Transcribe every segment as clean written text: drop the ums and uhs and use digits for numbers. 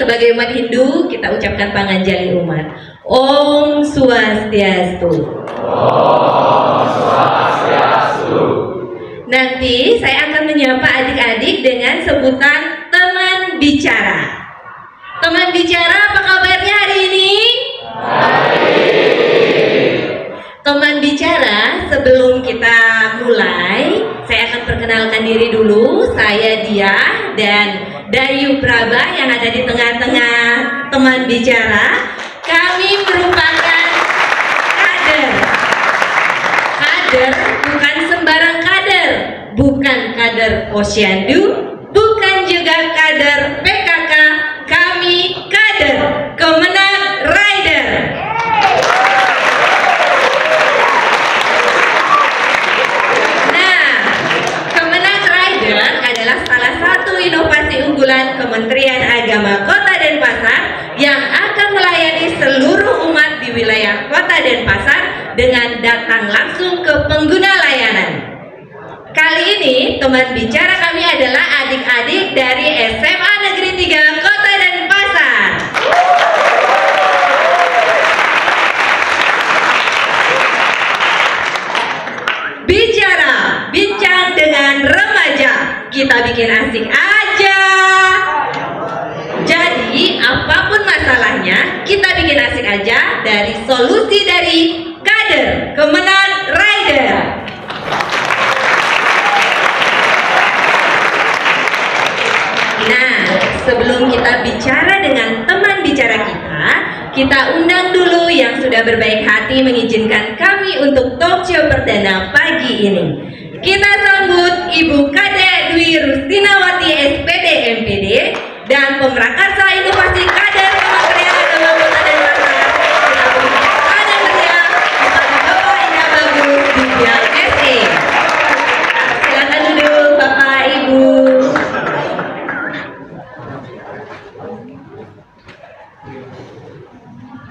sebagai umat Hindu kita ucapkan panganjali umat. Om Swastiastu. Om Swastiastu. Nanti saya akan menyapa adik-adik dengan sebutan teman bicara. Teman bicara, apa kabarnya hari ini? Teman bicara, sebelum kita mulai, saya akan perkenalkan diri dulu. Saya Diah dan Dayu Praba yang ada di tengah-tengah teman bicara. Kami merupakan kader. Kader bukan sembarang kader, bukan kader Posyandu, bukan juga kader PKK. Kami kader Kemenang Rider. Nah, Kemenang Rider adalah salah satu inovasi unggulan Kementerian Agama Kota Denpasar yang akan melayani seluruh umat di wilayah Kota Denpasar dengan datang langsung ke pengguna layanan. Kali ini teman bicara kami adalah adik-adik dari SMA Negeri 3 Kota Denpasar. Bicara, bincang dengan remaja. Kita bikin asik aja. Jadi apapun masalahnya, kita bikin asik aja dari solusi dari kader Kemenang Rider. Nah, sebelum kita bicara dengan teman bicara kita undang dulu yang sudah berbaik hati mengizinkan kami untuk talk show perdana pagi ini. Kita sambut Ibu Kadek Dwi Rustinawati SPD MPD dan Pemrakarsa Inovasi Kader Kementerian Agama Kota Denpasar. Kita beri tangan meriah kepada Bapak Indah Bagus di bidang SE. Silakan duduk Bapak Ibu.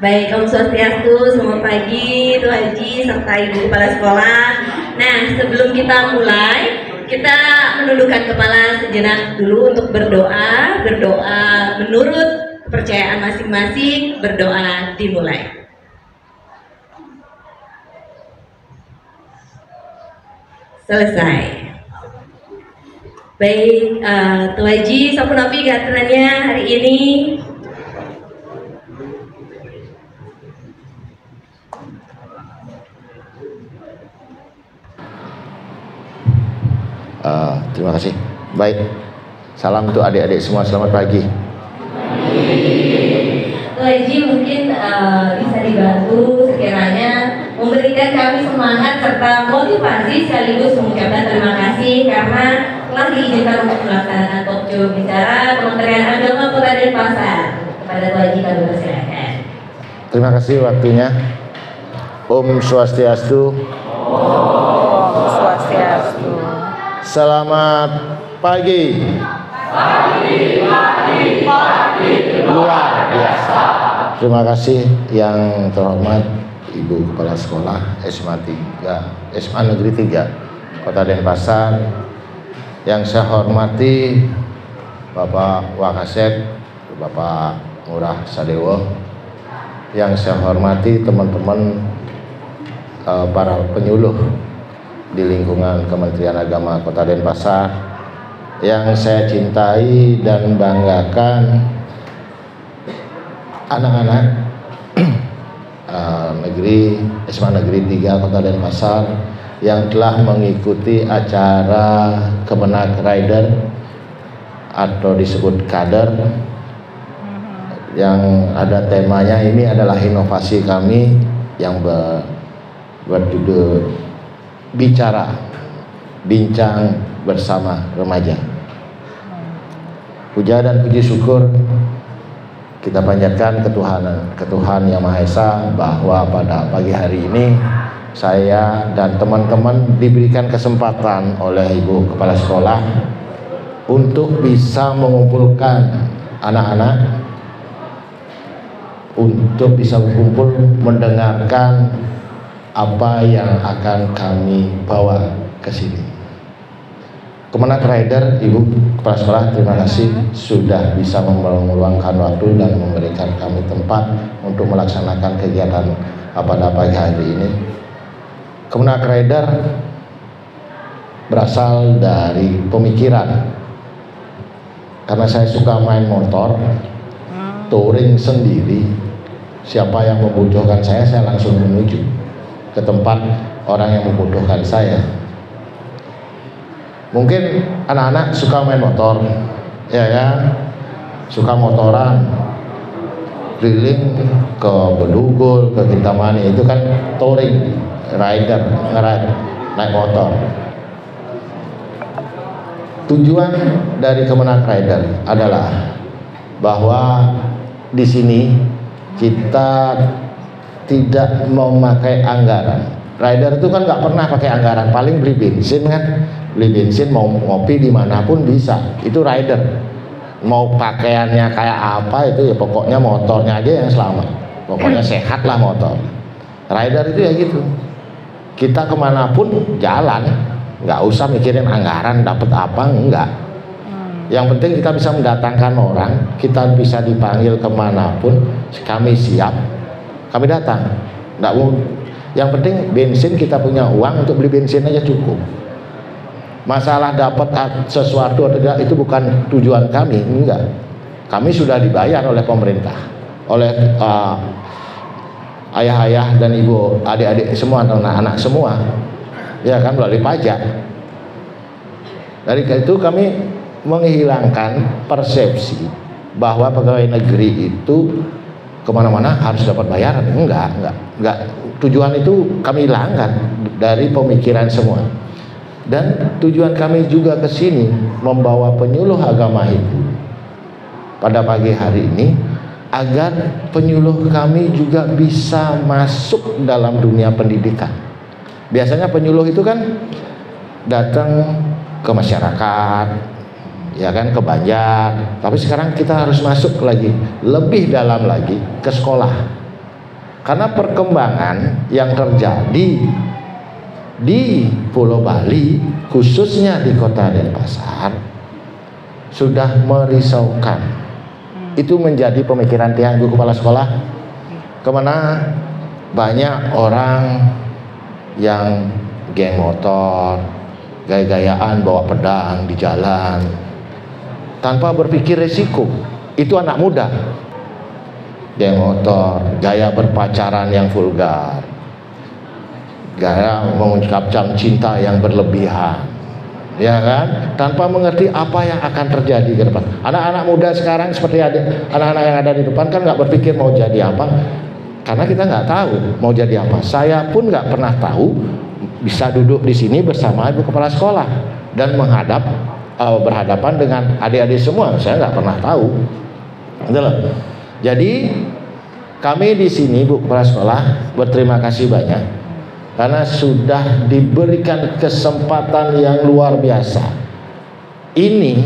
Baik, Om Swastiastu, selamat pagi Tuh Haji serta Ibu Kepala Sekolah. Nah, sebelum kita mulai, kita menundukkan kepala sejenak dulu untuk berdoa. Berdoa menurut kepercayaan masing-masing, berdoa dimulai. Selesai. Baik, Tuh Haji, sapunapi gaturannya hari ini. Terima kasih. Baik, salam untuk adik-adik semua. Selamat pagi. Tuh Haji mungkin bisa dibantu sekiranya memberikan kami semangat serta motivasi sekaligus mengucapkan terima kasih karena telah diizinkan untuk melaksanakan talk show bicara Kementerian Agama Kota Denpasar. Kepada Tuh Haji kami persilakan. Terima kasih waktunya. Om Swastiastu. Om Swastiastu. Selamat pagi. Pagi. Luar biasa. Terima kasih yang terhormat Ibu Kepala Sekolah SMA Negeri 3 Kota Denpasar. Yang saya hormati Bapak Wakasek, Bapak Ngurah Sadewo. Yang saya hormati teman-teman para penyuluh di lingkungan Kementerian Agama Kota Denpasar, yang saya cintai dan banggakan anak-anak SMA Negeri 3 Kota Denpasar yang telah mengikuti acara Kemenang Rider atau disebut kader, yang ada temanya ini adalah inovasi kami yang berjudul bicara, bincang bersama remaja. Puja dan puji syukur kita panjatkan ke Tuhan Yang Maha Esa bahwa pada pagi hari ini saya dan teman-teman diberikan kesempatan oleh Ibu Kepala Sekolah untuk bisa mengumpulkan anak-anak untuk bisa berkumpul mendengarkan apa yang akan kami bawa ke sini. Kemenak Rider, Ibu Kepala Sekolah, terima kasih sudah bisa meluangkan waktu dan memberikan kami tempat untuk melaksanakan kegiatan pada pagi hari ini. Kemenak Rider berasal dari pemikiran, karena saya suka main motor, touring sendiri. Siapa yang membutuhkan saya langsung menuju ke tempat orang yang membutuhkan saya. Mungkin anak-anak suka main motor, ya kan? Suka motoran, keliling ke Bedugul, ke Kintamani, itu kan touring, rider, ngeride, naik motor. Tujuan dari Kemenak Rider adalah bahwa di sini kita tidak memakai anggaran. Rider itu kan nggak pernah pakai anggaran, paling beli bensin kan, beli bensin mau ngopi dimanapun bisa, itu rider. Mau pakaiannya kayak apa itu ya pokoknya motornya aja yang selamat, pokoknya sehat lah motor. Rider itu ya gitu, kita kemanapun jalan, nggak usah mikirin anggaran dapat apa, enggak. Yang penting kita bisa mendatangkan orang, kita bisa dipanggil kemanapun, kami siap, kami datang. Nggak mau. Yang penting bensin kita punya uang untuk beli bensin aja cukup. Masalah dapat sesuatu atau tidak itu bukan tujuan kami, enggak. Kami sudah dibayar oleh pemerintah, oleh ayah-ayah dan ibu, adik-adik semua, anak-anak semua, ya kan, melalui pajak. Dari itu kami menghilangkan persepsi bahwa pegawai negeri itu kemana-mana harus dapat bayaran. Enggak. Tujuan itu kami hilangkan dari pemikiran semua. Dan tujuan kami juga ke sini membawa penyuluh agama itu pada pagi hari ini agar penyuluh kami juga bisa masuk dalam dunia pendidikan. Biasanya penyuluh itu kan datang ke masyarakat, ya kan, ke Banjar. Tapi sekarang kita harus masuk lagi, lebih dalam lagi ke sekolah. Karena perkembangan yang terjadi di Pulau Bali, khususnya di Kota Denpasar, sudah merisaukan. Itu menjadi pemikiran tiang Ibu Kepala Sekolah, kemana banyak orang yang geng motor, gaya-gayaan bawa pedang di jalan tanpa berpikir resiko. Itu anak muda, geng motor, gaya berpacaran yang vulgar, gaya mengucapkan cinta yang berlebihan, ya kan, tanpa mengerti apa yang akan terjadi ke depan. Anak-anak muda sekarang seperti anak-anak yang ada di depan kan nggak berpikir mau jadi apa, karena kita nggak tahu mau jadi apa. Saya pun nggak pernah tahu bisa duduk di sini bersama Ibu Kepala Sekolah dan berhadapan dengan adik-adik semua. Saya nggak pernah tahu. Jadi kami di sini Bu Kepala Sekolah berterima kasih banyak karena sudah diberikan kesempatan yang luar biasa. Ini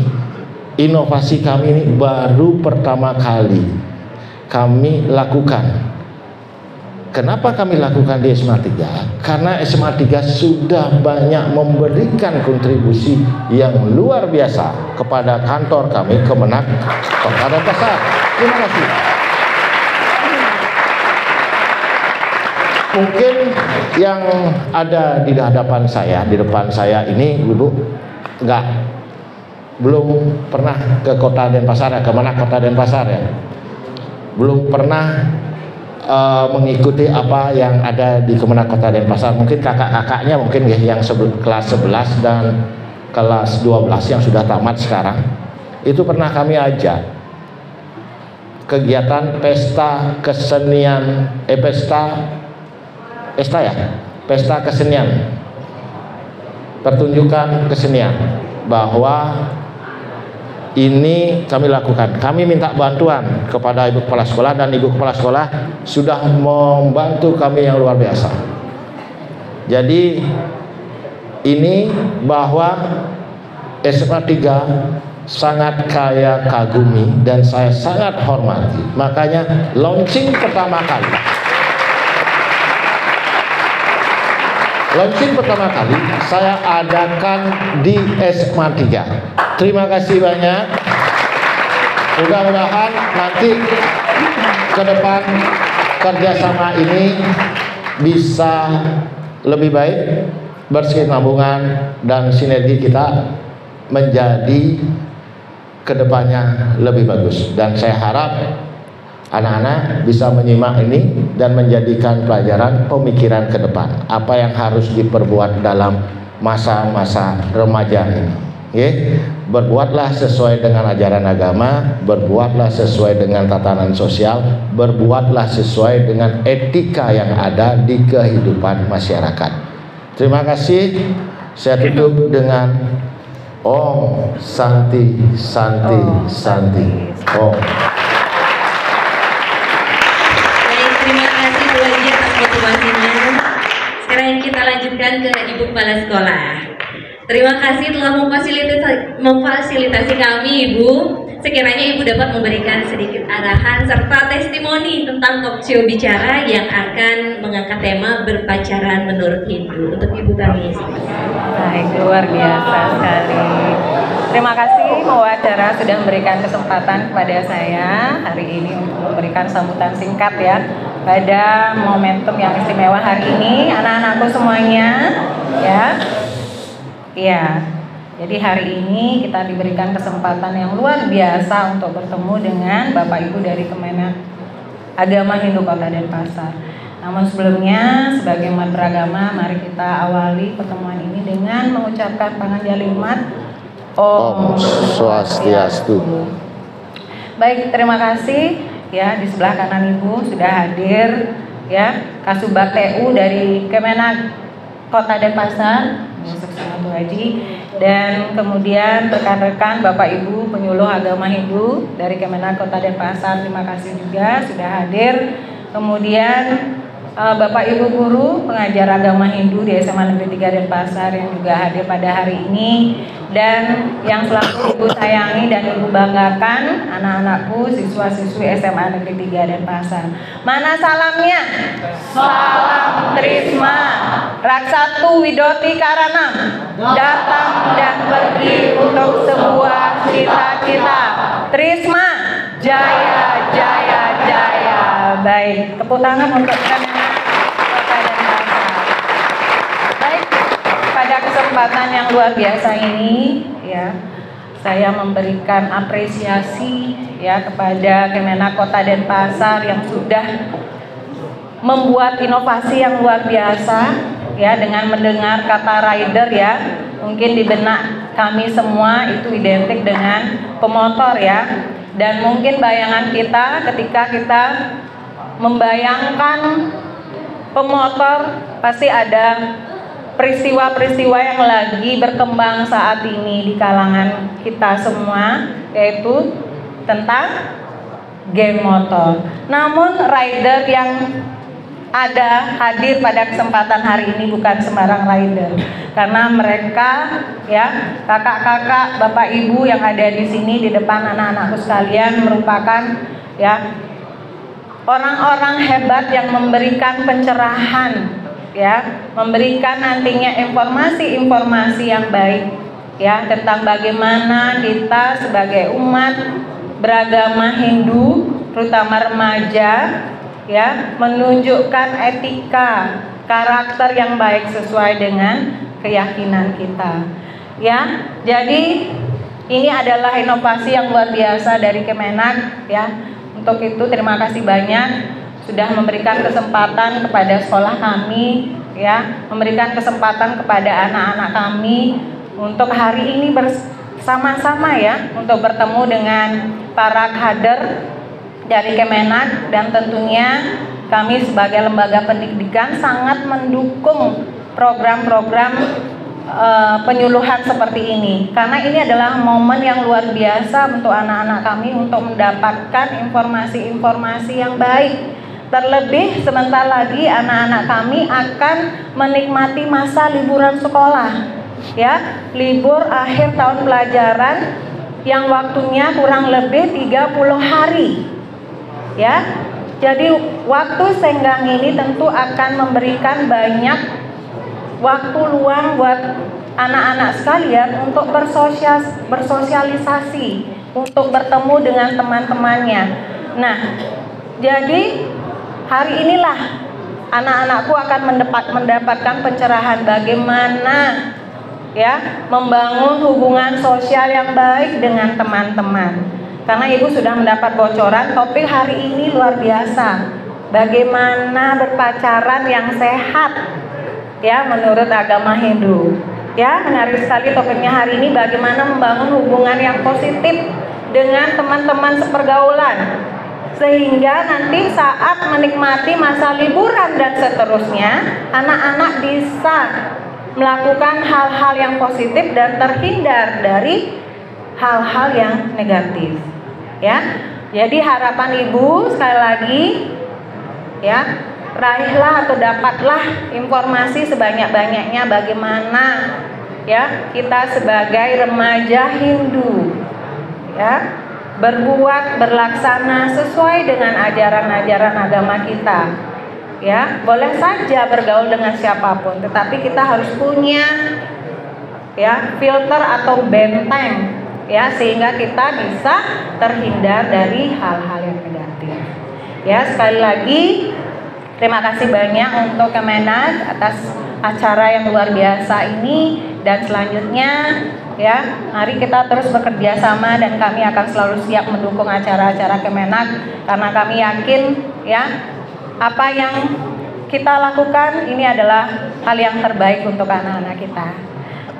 inovasi kami ini baru pertama kali kami lakukan. Kenapa kami lakukan di SMA 3? Karena SMA 3 sudah banyak memberikan kontribusi yang luar biasa kepada kantor kami, Kemenak Kota Denpasar. Terima kasih. Mungkin yang ada di hadapan saya, di depan saya ini, Ibu, belum pernah ke Kota Denpasar ya, Kemenak Kota Denpasar ya, belum pernah mengikuti apa yang ada di Kemenak Kota Denpasar. Mungkin kakak-kakaknya mungkin ya, yang kelas 11 dan kelas 12 yang sudah tamat sekarang, itu pernah kami ajak kegiatan pesta kesenian, pesta kesenian, pertunjukan kesenian, bahwa ini kami lakukan. Kami minta bantuan kepada Ibu Kepala Sekolah, dan Ibu Kepala Sekolah sudah membantu kami yang luar biasa. Jadi ini bahwa SMA 3 sangat kaya kagumi dan saya sangat hormati. Makanya launching pertama kali Launching pertama kali saya adakan di SMA 3. Terima kasih banyak. Mudah-mudahan nanti ke depan kerjasama ini bisa lebih baik, berkesinambungan, dan sinergi kita menjadi kedepannya lebih bagus. Dan saya harap anak-anak bisa menyimak ini dan menjadikan pelajaran pemikiran ke depan apa yang harus diperbuat dalam masa-masa remaja ini. Berbuatlah sesuai dengan ajaran agama, berbuatlah sesuai dengan tatanan sosial, berbuatlah sesuai dengan etika yang ada di kehidupan masyarakat. Terima kasih. Saya tutup dengan Om Santi Santi Santi Om. Baik, terima kasih Bu Haji atas motivasinya. Sekarang kita lanjutkan ke Ibu Kepala Sekolah. Terima kasih telah memfasilitasi kami, Ibu. Sekiranya Ibu dapat memberikan sedikit arahan serta testimoni tentang talk show bicara yang akan mengangkat tema berpacaran menurut Hindu. Untuk Ibu kami. Baik, luar biasa sekali. Terima kasih Mawacara sudah memberikan kesempatan kepada saya hari ini untuk memberikan sambutan singkat ya pada momentum yang istimewa hari ini, anak-anakku semuanya ya. Iya, jadi hari ini kita diberikan kesempatan yang luar biasa untuk bertemu dengan Bapak Ibu dari Kemenag Agama Hindu Kota Denpasar. Namun sebelumnya, sebagai umat beragama, mari kita awali pertemuan ini dengan mengucapkan panganjalimat Om Swastiastu. Baik, terima kasih ya, di sebelah kanan Ibu sudah hadir ya Kasubag TU dari Kemenag Kota Denpasar, Bu Haji, dan kemudian rekan-rekan Bapak Ibu penyuluh agama Hindu dari Kemenag Kota Denpasar, terima kasih juga sudah hadir. Kemudian Bapak Ibu guru pengajar agama Hindu di SMA Negeri 3 Denpasar yang juga hadir pada hari ini, dan yang selalu Ibu sayangi dan Ibu banggakan anak-anakku siswa-siswi SMA Negeri 3 Denpasar. Mana salamnya? Salam Trisma Raksatu Widoti Karanam, datang dan pergi untuk sebuah cita-cita. Trisma Jaya Jaya Jaya. Baik, tepuk tangan untuk Kemenag Kota Denpasar. Baik, pada kesempatan yang luar biasa ini ya, saya memberikan apresiasi ya kepada Kemenag Kota Denpasar yang sudah membuat inovasi yang luar biasa ya, dengan mendengar kata rider ya. Mungkin di benak kami semua itu identik dengan pemotor ya. Dan mungkin bayangan kita ketika kita membayangkan pemotor, pasti ada peristiwa-peristiwa yang lagi berkembang saat ini di kalangan kita semua, yaitu tentang geng motor. Namun rider yang ada hadir pada kesempatan hari ini bukan sembarang rider, karena mereka ya kakak-kakak, bapak ibu yang ada di sini di depan anak-anakku sekalian merupakan ya orang-orang hebat yang memberikan pencerahan ya, memberikan nantinya informasi-informasi yang baik ya tentang bagaimana kita sebagai umat beragama Hindu, terutama remaja ya, menunjukkan etika, karakter yang baik sesuai dengan keyakinan kita. Ya, jadi ini adalah inovasi yang luar biasa dari Kemenag ya. Untuk itu terima kasih banyak sudah memberikan kesempatan kepada sekolah kami ya, memberikan kesempatan kepada anak-anak kami untuk hari ini bersama-sama ya, untuk bertemu dengan para kader dari Kemenag, dan tentunya kami sebagai lembaga pendidikan sangat mendukung program-program penyuluhan seperti ini, karena ini adalah momen yang luar biasa untuk anak-anak kami untuk mendapatkan informasi-informasi yang baik. Terlebih sebentar lagi anak-anak kami akan menikmati masa liburan sekolah ya, libur akhir tahun pelajaran yang waktunya kurang lebih 30 hari ya. Jadi waktu senggang ini tentu akan memberikan banyak waktu luang buat anak-anak sekalian untuk bersosialisasi, untuk bertemu dengan teman-temannya. Nah, jadi hari inilah anak-anakku akan mendapatkan pencerahan bagaimana ya membangun hubungan sosial yang baik dengan teman-teman. Karena Ibu sudah mendapat bocoran, topik hari ini luar biasa. Bagaimana berpacaran yang sehat ya menurut agama Hindu. Ya, menarik sekali topiknya hari ini, bagaimana membangun hubungan yang positif dengan teman-teman sepergaulan. Sehingga nanti saat menikmati masa liburan dan seterusnya, anak-anak bisa melakukan hal-hal yang positif dan terhindar dari hal-hal yang negatif. Ya, jadi harapan Ibu sekali lagi, ya, raihlah atau dapatlah informasi sebanyak-banyaknya bagaimana ya kita sebagai remaja Hindu, ya, berbuat, berlaksana sesuai dengan ajaran-ajaran agama kita. Ya, boleh saja bergaul dengan siapapun, tetapi kita harus punya ya filter atau benteng ya sehingga kita bisa terhindar dari hal-hal yang negatif. Ya, sekali lagi terima kasih banyak untuk Kemenak atas acara yang luar biasa ini, dan selanjutnya ya mari kita terus bekerja sama dan kami akan selalu siap mendukung acara-acara Kemenak karena kami yakin ya apa yang kita lakukan ini adalah hal yang terbaik untuk anak-anak kita.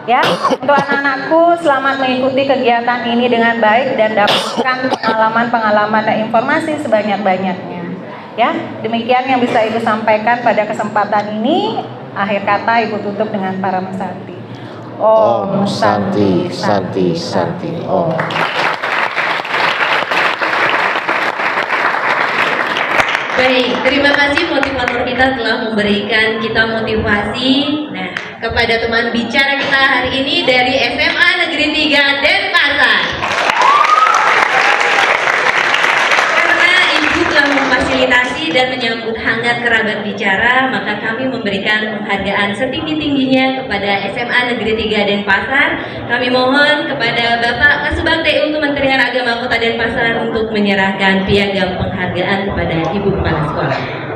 Ya, untuk anak-anakku, selamat mengikuti kegiatan ini dengan baik dan dapatkan pengalaman-pengalaman dan informasi sebanyak-banyaknya. Ya, demikian yang bisa Ibu sampaikan pada kesempatan ini. Akhir kata Ibu tutup dengan para Santi. Om Santi, Santi, Santi, Om. Baik, terima kasih motivator kita telah memberikan kita motivasi. Nah, kepada teman bicara kita hari ini dari SMA Negeri 3 Denpasar. Karena Ibu telah memfasilitasi dan menyambut hangat kerabat bicara, maka kami memberikan penghargaan setinggi-tingginya kepada SMA Negeri 3 Denpasar. Kami mohon kepada Bapak Kasubag TU Kementerian Agama Kota Denpasar untuk menyerahkan piagam penghargaan kepada Ibu Kepala Sekolah.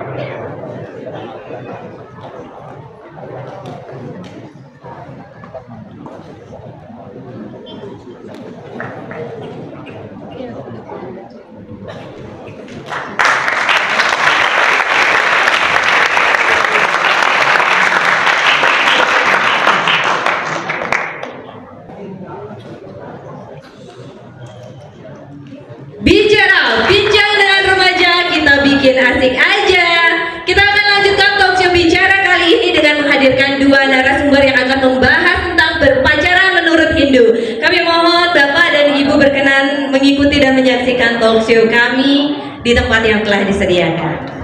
Bicara, bincang dengan remaja, kita bikin asik aja. Kita akan lanjutkan talk show bicara kali ini dengan menghadirkan dua narasumber yang akan membahas tentang berpacaran menurut Hindu. Kami mohon Bapak dan Ibu berkenan mengikuti dan menyaksikan talk show kami di tempat yang telah disediakan.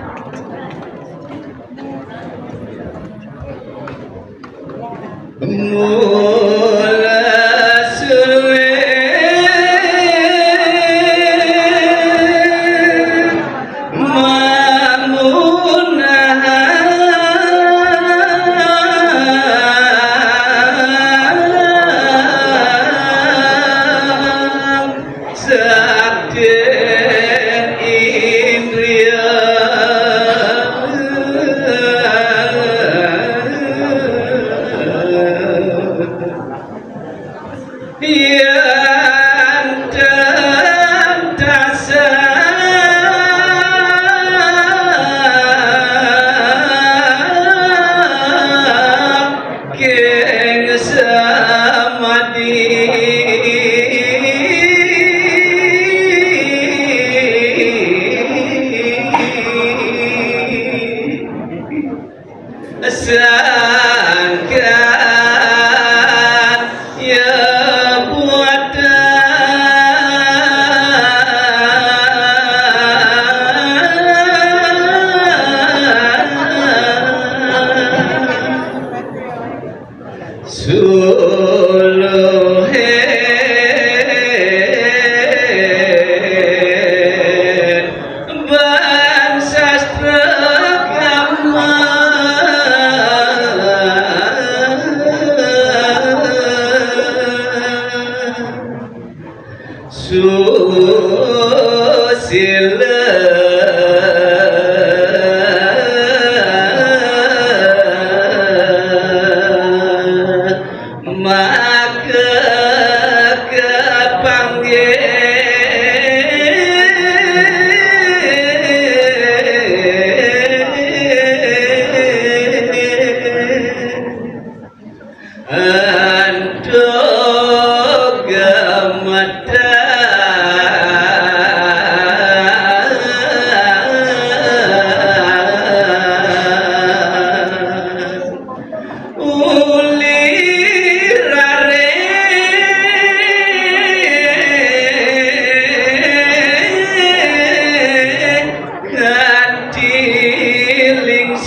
Baik,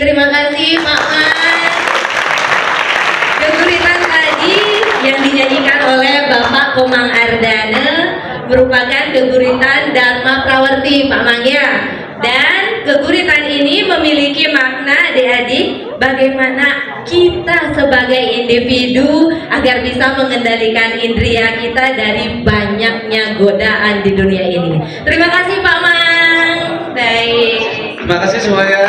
terima kasih Pak Man. Geguritan tadi yang dinyanyikan oleh Bapak Komang Ardana merupakan geguritan Dharma Prawarti Pak Mang ya. Dan geguritan ini memiliki makna adik-adik bagaimana kita sebagai individu agar bisa mengendalikan indria kita dari banyaknya godaan di dunia ini. Terima kasih Pak Mang. Baik. Terima kasih semuanya.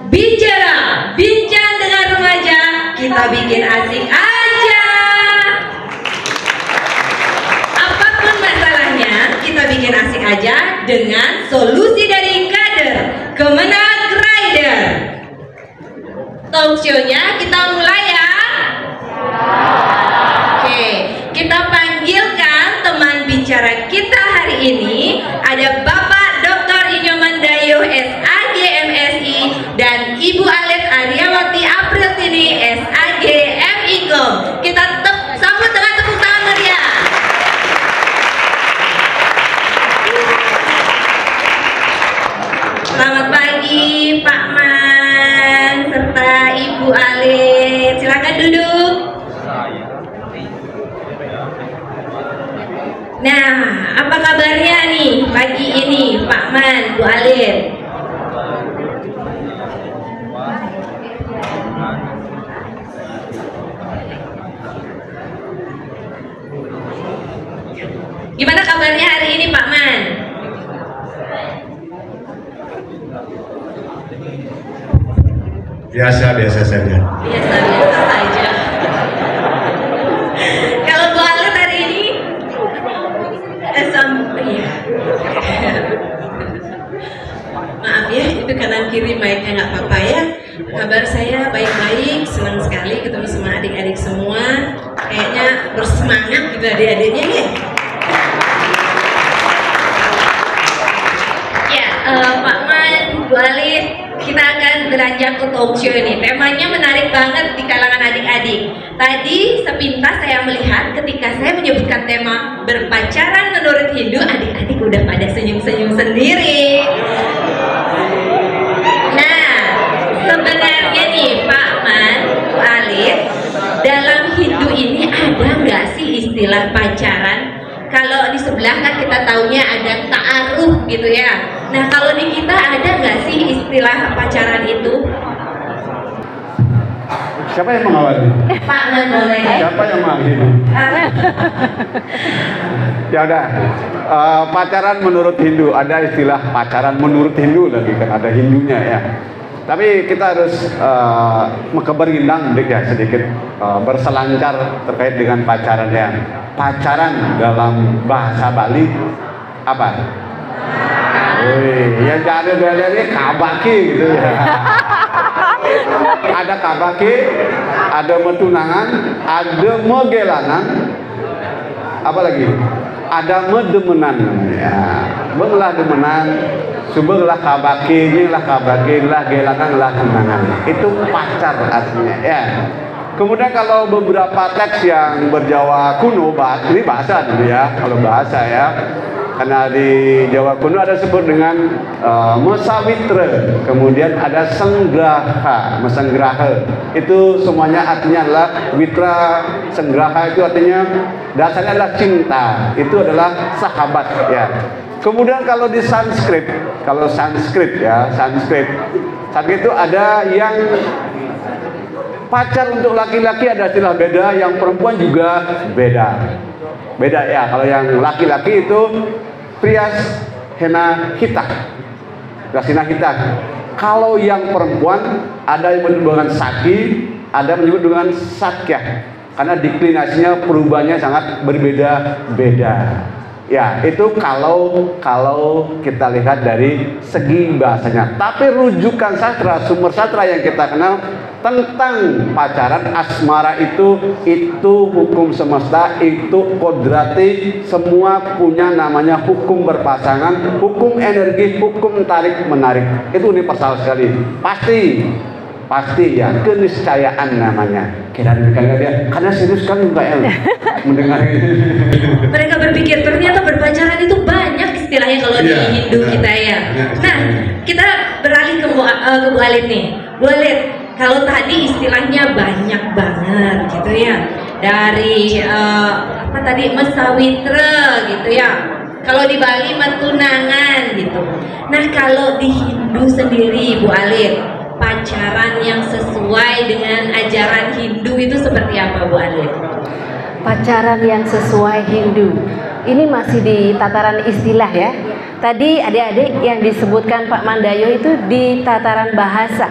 Bicara, bincang dengan remaja, kita bikin asik aja. Apapun masalahnya, kita bikin asik aja dengan solusi dari Kader Kemenag Rider. Talk show-nya kita mulai ya. Oke, kita panggilkan teman bicara kita hari ini. Ada Bapak Dr. Inyoman Dayo SAG MSI dan Ibu Alet Aryawati Apriltini SAG MIKOM. Kita sambut dengan tepuk tangan meriah. Selamat pagi Pak Man serta Ibu Alet. Silakan duduk. Nah, apa kabarnya nih pagi ini Pak Man, Bu Alit? Gimana kabarnya hari ini Pak Man? Biasa-biasa saja. Biasa-biasa saja. Kalau Bu Alit hari ini iya. Maaf ya, itu kanan kiri mic-nya nggak apa-apa ya. Kabar saya baik-baik, senang sekali ketemu sama adik-adik semua. Kayaknya bersemangat gitu adik-adiknya ya. Ya, Pak Man, Bu Alit, kita akan beranjak ke talk show ini. Temanya menarik banget di kalangan adik-adik. Tadi sepintas saya melihat ketika saya menyebutkan tema berpacaran menurut Hindu, adik-adik udah pada senyum-senyum sendiri. Nah, sebenarnya nih Pak Man, Bu Alit, dalam Hindu ini ada nggak sih istilah pacaran? Kalau di sebelah kan kita taunya ada ta'aruf gitu ya. Nah kalau di kita ada nggak sih istilah pacaran itu? Siapa yang mengawali? Pak Man boleh. Siapa yang mengakhiri? Ya udah, pacaran menurut Hindu, ada istilah pacaran menurut Hindu lagi kan, ada Hindunya ya. Tapi kita harus berindang ya sedikit berselancar terkait dengan pacaran ya. Pacaran dalam bahasa Bali apa? Wih, yang jadi bedanya kabaki gitu ya. Ada kabaki, ada metunangan, ada megelangan, apa lagi? Ada medemenan ya. Belah demenan, subenglah kabaki, inilah kabaki, lah gelangan, lah tunangan. Itu pacar artinya ya. Kemudian kalau beberapa teks yang berjawa kuno, ini bahasa dulu ya, kalau bahasa ya. Karena di Jawa kuno ada sebut dengan mesawitra, kemudian ada senggraha, mesenggraha. Itu semuanya artinya adalah witra, senggraha itu artinya dasarnya adalah cinta. Itu adalah sahabat ya. Kemudian kalau di Sanskrit, Sanskrit itu ada yang pacar untuk laki-laki ada istilah beda, yang perempuan juga beda ya. Kalau yang laki-laki itu Priyas Hena Hita. Kalau yang perempuan ada yang menyebut dengan Saki, ada yang menyebut dengan Sakya. Karena deklinasinya perubahannya sangat berbeda-beda. Ya, itu kalau kita lihat dari segi bahasanya. Tapi rujukan sastra, sumber sastra yang kita kenal tentang pacaran asmara itu hukum semesta, itu kodrati, semua punya namanya hukum berpasangan, hukum energi, hukum tarik menarik. Itu universal sekali. Pasti ya, keniscayaan namanya. Kira dia karena serius kan UKL mendengar ini. Mereka berpikir ternyata berpacaran itu banyak istilahnya kalau di Hindu kita ya. Nah, kita beralih ke Bu Alit nih. Bu Alit, kalau tadi istilahnya banyak banget gitu ya. Dari apa tadi, mesawitra gitu ya. Kalau di Bali metunangan gitu. Nah, kalau di Hindu sendiri Bu Alit, pacaran yang sesuai dengan ajaran Hindu itu seperti apa Bu Alit? Pacaran yang sesuai Hindu ini masih di tataran istilah ya. Tadi adik-adik yang disebutkan Pak Mandayo itu di tataran bahasa.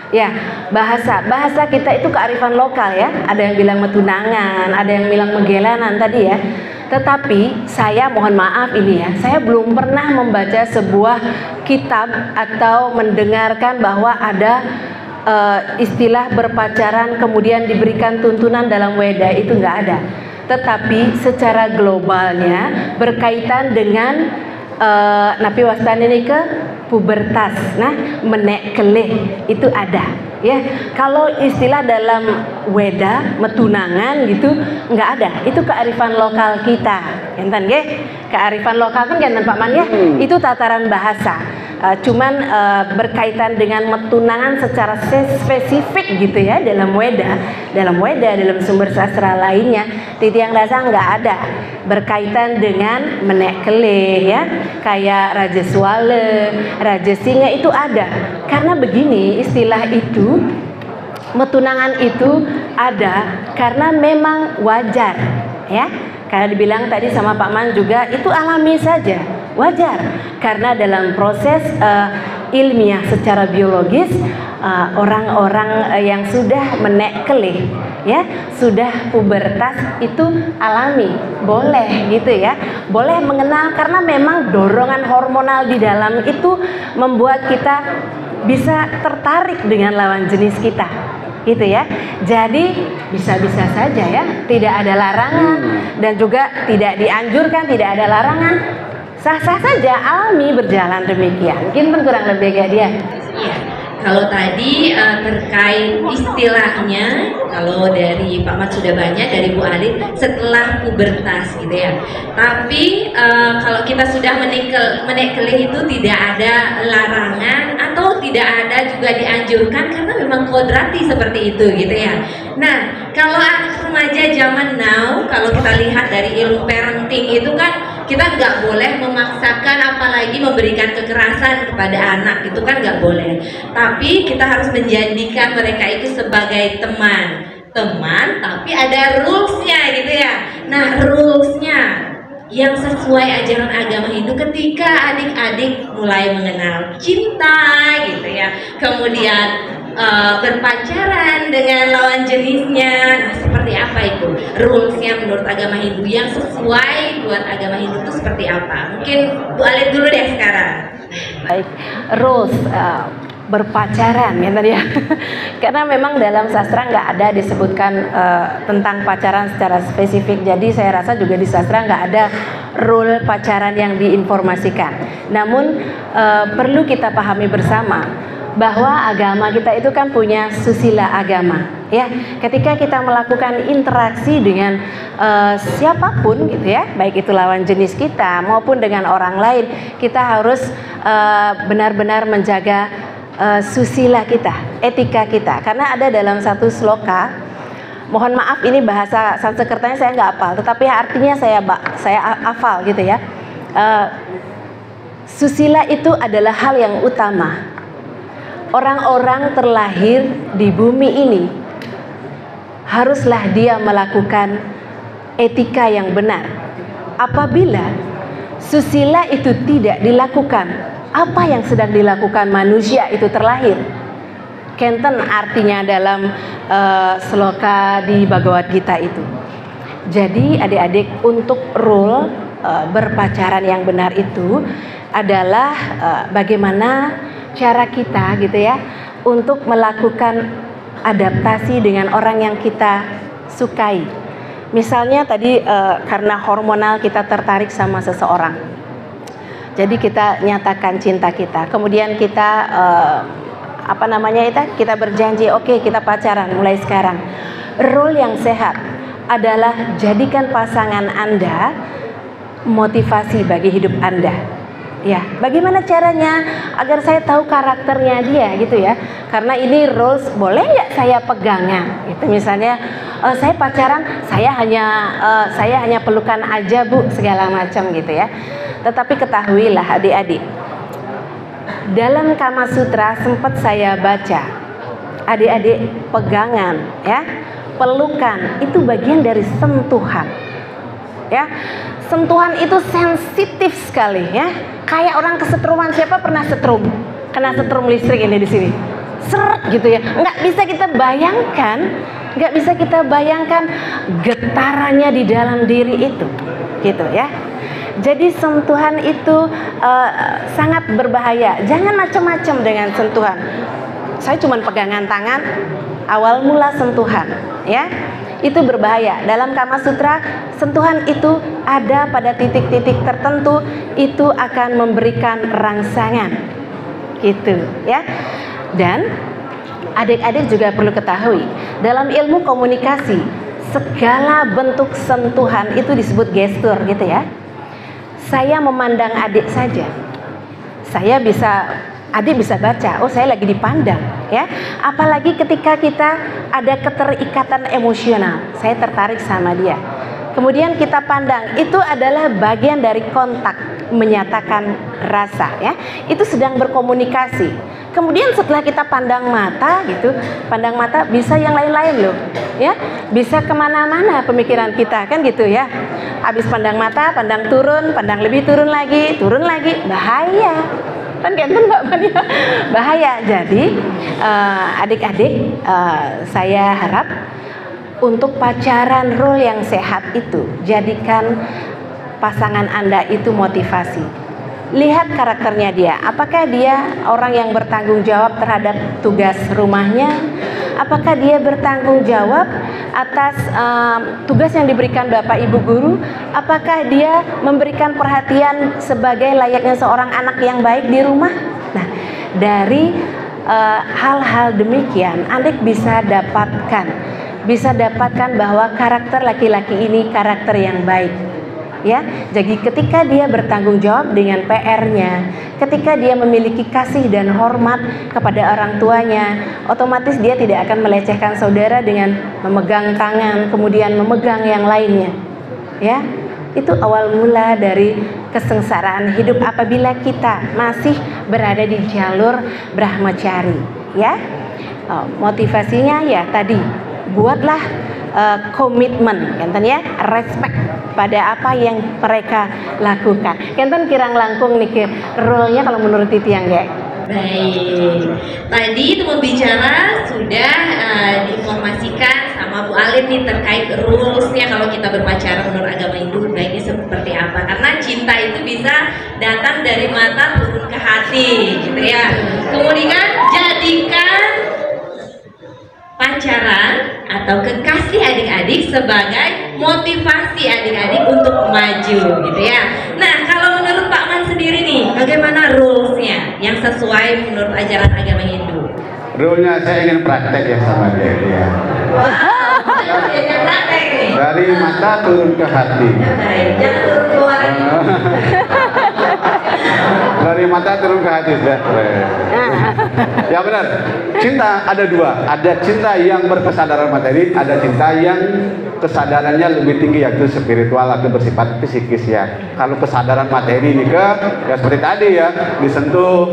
Ya, bahasa kita itu kearifan lokal ya. Ada yang bilang metunangan, ada yang bilang megelanan tadi ya. Tetapi saya mohon maaf ini ya, saya belum pernah membaca sebuah kitab atau mendengarkan bahwa ada istilah berpacaran kemudian diberikan tuntunan dalam Weda, itu nggak ada. Tetapi secara globalnya berkaitan dengan napi wastan ini ke pubertas, nah menek kelih itu ada ya. Kalau istilah dalam Weda metunangan gitu nggak ada, itu kearifan lokal kita, enten nggih? Kearifan lokal kan enten Pak Man ya, itu tataran bahasa. Cuman berkaitan dengan metunangan secara spesifik gitu ya dalam Weda, dalam sumber sastra lainnya titiang dasar nggak ada berkaitan dengan menek kelih ya, kayak Raja Swale, Raja Singa itu ada. Karena begini, istilah itu metunangan itu ada karena memang wajar ya. Karena dibilang tadi sama Pak Man juga itu alami saja, wajar. Karena dalam proses ilmiah secara biologis orang-orang yang sudah menek kelih ya, sudah pubertas itu alami, boleh gitu ya, boleh mengenal karena memang dorongan hormonal di dalam itu membuat kita bisa tertarik dengan lawan jenis kita gitu ya. Jadi bisa-bisa saja ya, tidak ada larangan dan juga tidak dianjurkan, tidak ada larangan, sah-sah saja, alami berjalan demikian. Mungkin kurang lebih kayak dia. Iya. Kalau tadi terkait istilahnya, kalau dari Pak Mat sudah banyak, dari Bu Alit setelah pubertas gitu ya. Tapi kalau kita sudah menek kelih itu tidak ada larangan atau tidak ada juga dianjurkan karena memang kodrati seperti itu gitu ya. Nah, kalau anak remaja zaman now, kalau kita lihat dari ilmu parenting itu kan kita nggak boleh memaksakan apalagi memberikan kekerasan kepada anak, itu kan nggak boleh. Tapi kita harus menjadikan mereka itu sebagai teman tapi ada rulesnya gitu ya. Nah, rulesnya yang sesuai ajaran agama Hindu ketika adik-adik mulai mengenal cinta gitu ya, kemudian berpacaran dengan lawan jenisnya. Nah, seperti apa itu rulesnya menurut agama Hindu yang sesuai buat agama Hindu itu seperti apa? Mungkin Bu Alit dulu deh sekarang. Baik, rules berpacaran ya tadi ya. Karena memang dalam sastra nggak ada disebutkan tentang pacaran secara spesifik. Jadi saya rasa juga di sastra nggak ada rule pacaran yang diinformasikan. Namun perlu kita pahami bersama bahwa agama kita itu kan punya susila agama ya. Ketika kita melakukan interaksi dengan siapapun gitu ya, baik itu lawan jenis kita maupun dengan orang lain, kita harus benar-benar menjaga susila kita, etika kita. Karena ada dalam satu sloka, mohon maaf ini bahasa Sanskertanya saya nggak hafal, tetapi artinya saya hafal gitu ya. Susila itu adalah hal yang utama. Orang-orang terlahir di bumi ini haruslah dia melakukan etika yang benar. Apabila susila itu tidak dilakukan, apa yang sedang dilakukan manusia itu terlahir? Kenten artinya dalam sloka di Bhagavad Gita itu. Jadi adik-adik, untuk rule berpacaran yang benar itu adalah bagaimana cara kita gitu ya untuk melakukan adaptasi dengan orang yang kita sukai. Misalnya tadi karena hormonal kita tertarik sama seseorang, jadi kita nyatakan cinta kita, kemudian kita kita berjanji oke, kita pacaran mulai sekarang. Role yang sehat adalah jadikan pasangan Anda motivasi bagi hidup Anda. Ya, bagaimana caranya agar saya tahu karakternya dia gitu ya? Karena ini rules, boleh nggak saya pegangan? Itu misalnya saya pacaran, saya hanya pelukan aja bu, segala macam gitu ya. Tetapi ketahuilah adik-adik, dalam Kama Sutra sempat saya baca, adik-adik, pegangan ya, pelukan itu bagian dari sentuhan. Ya, sentuhan itu sensitif sekali ya. Kayak orang kesetruman, siapa pernah setrum? Kena setrum listrik ini di sini. Seret gitu ya. Nggak bisa kita bayangkan getarannya di dalam diri itu. Gitu ya. Jadi sentuhan itu sangat berbahaya. Jangan macam-macam dengan sentuhan. Saya cuma pegangan tangan, awal mula sentuhan ya. Itu berbahaya. Dalam Kama Sutra, sentuhan itu ada pada titik-titik tertentu, itu akan memberikan rangsangan. Gitu, ya. Dan adik-adik juga perlu ketahui, dalam ilmu komunikasi, segala bentuk sentuhan itu disebut gestur, gitu ya. Saya memandang adik saja. Adik bisa baca, oh saya lagi dipandang ya. Apalagi ketika kita ada keterikatan emosional, saya tertarik sama dia. Kemudian kita pandang, itu adalah bagian dari kontak, menyatakan rasa ya. Itu sedang berkomunikasi. Kemudian setelah kita pandang mata gitu, pandang mata bisa yang lain-lain loh ya. Bisa kemana-mana pemikiran kita kan gitu ya. Habis pandang mata, pandang turun, pandang lebih turun lagi, bahaya. Kan kenten Mbak Mania, bahaya. Jadi adik-adik, saya harap untuk pacaran role yang sehat itu, jadikan pasangan Anda itu motivasi. Lihat karakternya dia, apakah dia orang yang bertanggung jawab terhadap tugas rumahnya, apakah dia bertanggung jawab atas tugas yang diberikan Bapak Ibu guru, apakah dia memberikan perhatian sebagai layaknya seorang anak yang baik di rumah. Nah, dari hal-hal demikian Anda bisa dapatkan bahwa karakter laki-laki ini karakter yang baik. Ya, jadi ketika dia bertanggung jawab dengan PR-nya, ketika dia memiliki kasih dan hormat kepada orang tuanya, otomatis dia tidak akan melecehkan saudara dengan memegang tangan, kemudian memegang yang lainnya. Ya, itu awal mula dari kesengsaraan hidup apabila kita masih berada di jalur brahmacari. Ya, motivasinya ya tadi, buatlah komitmen, kenten ya, respect pada apa yang mereka lakukan. Kenten kirang langkung nih role-nya kalau menurut Titi yang gak. Baik, tadi teman bicara sudah diinformasikan sama Bu Alin nih terkait rules-nya kalau kita berpacaran menurut agama Hindu baiknya seperti apa. Karena cinta itu bisa datang dari mata turun ke hati, gitu ya. Kemudian jadikan pacaran atau kekasih adik-adik sebagai motivasi adik-adik untuk maju gitu ya. Nah, kalau menurut Pak Man sendiri nih, bagaimana rules-nya yang sesuai menurut ajaran agama Hindu? Rule-nya saya ingin praktek ya sama dia. Dari mata turun ke hati. Jangan turun keluar. Dari mata turun ke hati. Ya benar. Cinta ada dua. Ada cinta yang berkesadaran materi, ada cinta yang kesadarannya lebih tinggi yaitu spiritual atau bersifat psikis ya. Kalau kesadaran materi ini ya seperti tadi ya, disentuh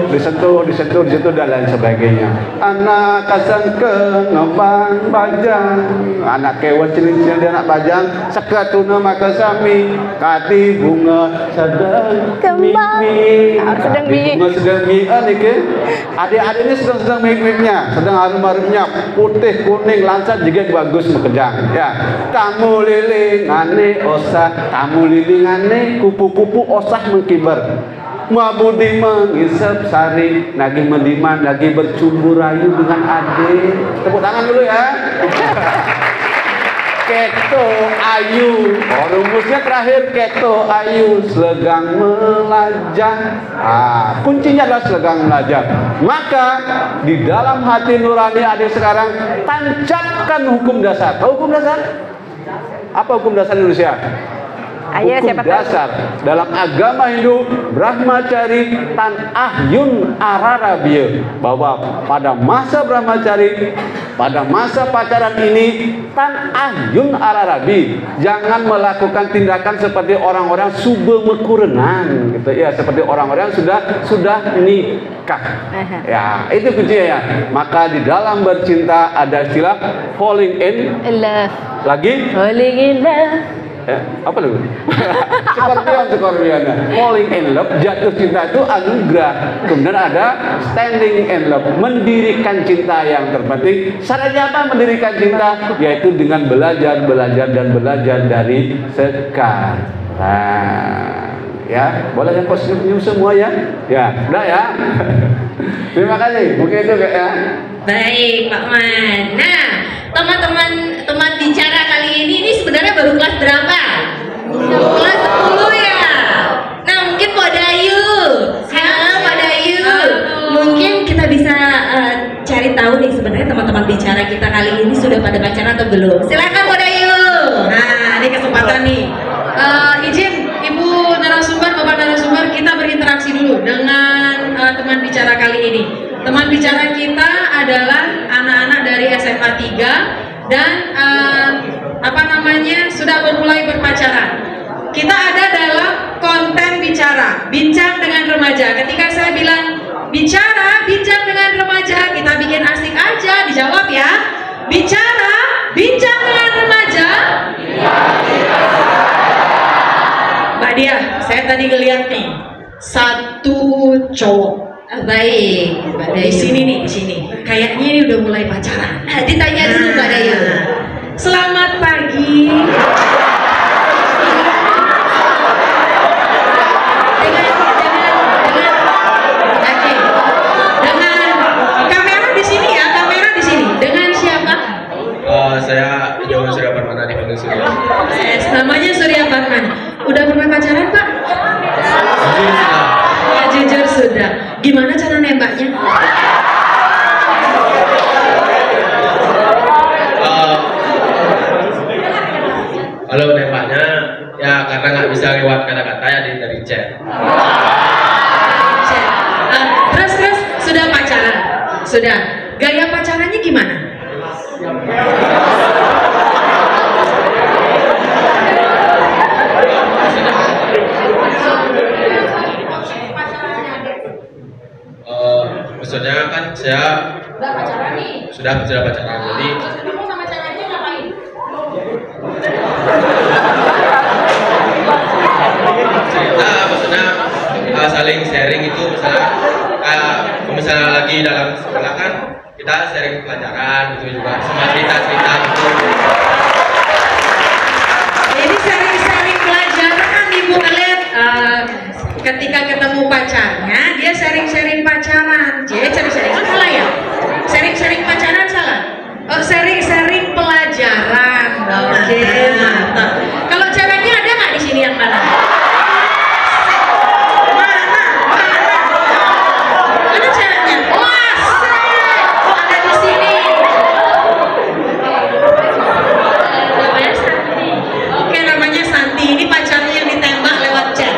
dan lain sebagainya. Anak kasangke ngembang bajang, anak kewan cincin dan anak bajang, sekatuna maka sami, kati bunga sedang mi. Adik-adik ini sedang make-make-nya, sedang harum-harumnya, putih, kuning, lansat juga bagus mekejang. Ya, tamu lilingane osah, tamu lilingane kupu-kupu osah mengkibar. Mabudi mengisap sari, nagi mendiman, nagi bercumbu rayu dengan ade. Tepuk tangan dulu ya. Keto ayu, rumusnya terakhir keto ayu, selegang melajah. Kuncinya adalah selegang melajah. Maka di dalam hati nurani adik sekarang tancapkan hukum dasar. Tahu hukum dasar? Apa hukum dasar Indonesia? Ayo, Hukum siapa dasar dalam agama Hindu Brahmacari tan ahyun ararabya, bahwa pada masa Brahmacari, pada masa pacaran ini tan ahyun ararabi, jangan melakukan tindakan seperti orang-orang subemekurenang gitu ya, seperti orang-orang sudah nikah. Ya, itu kuncinya ya. Maka di dalam bercinta ada istilah falling in love. lagi Falling in love. ya, apa dulu? Scorpion. Falling in love, jatuh cinta itu anugerah. Kemudian ada standing in love, mendirikan cinta yang terpenting. Syaratnya apa mendirikan cinta? Yaitu dengan belajar dari sekarang. Ya, boleh yang positif semua ya. Ya, udah ya. Terima kasih. Mungkin itu ya. Baik, Pak Man. Nah, teman-teman bicara kali ini sebenarnya baru kelas berapa? Kelas 10 ya. Nah, mungkin Pak Dayu. Halo Pak Dayu. Mungkin kita bisa cari tahu nih sebenarnya teman-teman bicara kita kali ini sudah pada pacaran atau belum. Silakan Pak Dayu. Nah, ini kesempatan nih. Izin Ibu narasumber, Bapak narasumber, kita berinteraksi dulu dengan teman bicara kali ini. Teman bicara kita adalah anak-anak dari SMA 3 dan sudah memulai berpacaran. Kita ada dalam konten bicara, bincang dengan remaja. Ketika saya bilang bicara, bincang dengan remaja, kita bikin asik aja, dijawab ya. Bicara, bincang dengan remaja. Mbak Dia, saya tadi ngeliat nih satu cowok. Baik, Mbak Dayu. Di sini nih, di sini. Kayaknya ini udah mulai pacaran. Ditanya dulu Mbak Dayu. Selamat pagi. Dengan kamera di sini ya, kamera di sini. Dengan siapa? Saya Johan Surya Parmana dipanggil Surya. Namanya Surya Parman. Udah pernah pacaran Pak? Jujur sudah. Gimana cara nembaknya? Kalau nembaknya ya karena nggak bisa lewat kata-kata ya dari chat. Terus sudah pacaran? Sudah. Gaya pacarannya gimana? Maksudnya kan saya Udah pacaran nih. sudah pacaran, jadi Kamu sama ceweknya ngapain? cerita maksudnya saling sharing itu, misalnya lagi dalam sekolah kan kita sharing pelajaran gitu juga, sama cerita-cerita gitu. Ini sharing-sharing pelajaran Ibu ngeliat ketika ketemu pacarnya dia sharing-sharing pacaran. Jadi sharing-sharing kan salah ya? Sharing-sharing pacaran salah? Oh, sharing-sharing pelajaran. Oke, mantap. Kalau ceweknya ada nggak di sini yang mana? Mana ceweknya? Wah, ada di sini. Namanya Santi. Oke, namanya Santi. Ini pacarnya yang ditembak lewat chat.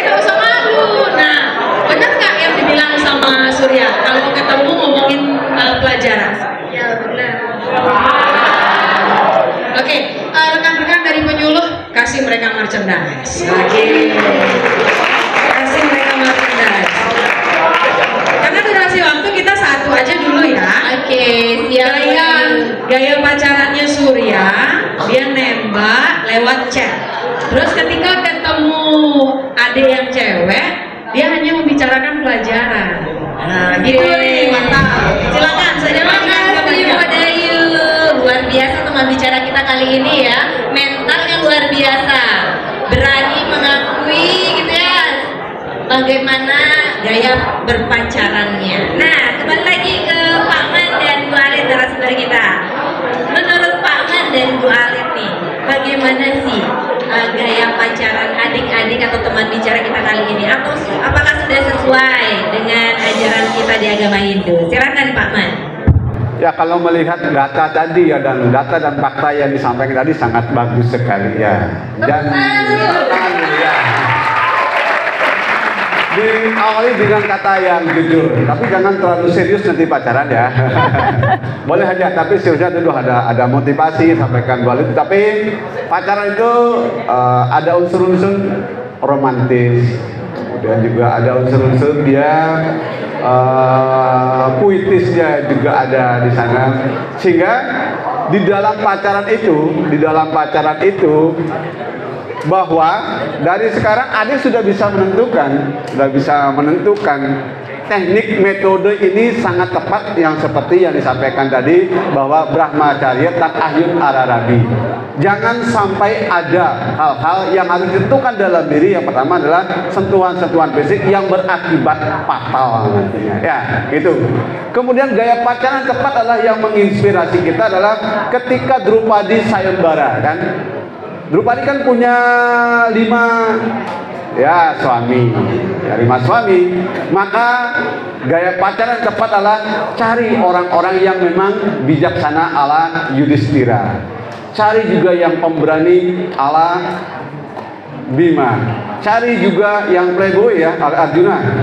Gak usah malu. Nah, benar nggak yang dibilang sama Surya? Kalau ketemu ngomongin pelajaran. Ya benar. Oke, rekan-rekan dari penyuluh kasih mereka merchandise. Oke. Kasih mereka merchandise. Karena durasi waktu kita satu aja dulu ya. Oke, siap. Gaya pacarannya Surya, dia nembak lewat chat. Terus ketika ketemu adik yang cewek, dia hanya membicarakan pelajaran. Nah, gitu nih, mantap. Silakan, saya Madayu. Luar biasa teman bicara kita kali ini ya. Mentalnya luar biasa. Berani mengakui gitu ya. Bagaimana gaya berpacarannya. Nah, kembali lagi ke Pak Man dan Bu Alit narasumber kita. Menurut Pak Man dan Bu Alit nih, bagaimana sih gaya pacaran adik-adik atau teman bicara kita kali ini? Atau apakah sudah sesuai dengan ajaran kita di agama Hindu? Silakan Pak Man. Ya, kalau melihat data tadi ya, dan data dan fakta yang disampaikan tadi sangat bagus sekali ya. Dan ya, diawali dengan kata yang jujur, tapi jangan terlalu serius nanti pacaran ya. Boleh aja, tapi seriusnya dulu ada motivasi, sampaikan balik. Tapi pacaran itu ada unsur-unsur romantis, kemudian juga ada unsur-unsur dia puitisnya juga ada di sana, sehingga di dalam pacaran itu bahwa dari sekarang adik sudah bisa menentukan teknik metode ini sangat tepat, yang seperti yang disampaikan tadi bahwa Brahmacharya dan Ahyun Ararabi. Jangan sampai ada hal-hal yang harus ditentukan dalam diri. Yang pertama adalah sentuhan-sentuhan fisik yang berakibat fatal nantinya. Ya, itu. Kemudian gaya pacaran tepat adalah yang menginspirasi kita adalah ketika Drupadi sayembara kan. Drupadi kan punya 5 suami, maka gaya pacaran tepat adalah cari orang-orang yang memang bijaksana ala Yudhistira, cari juga yang pemberani ala Bima, cari juga yang playboy ya, Arjuna.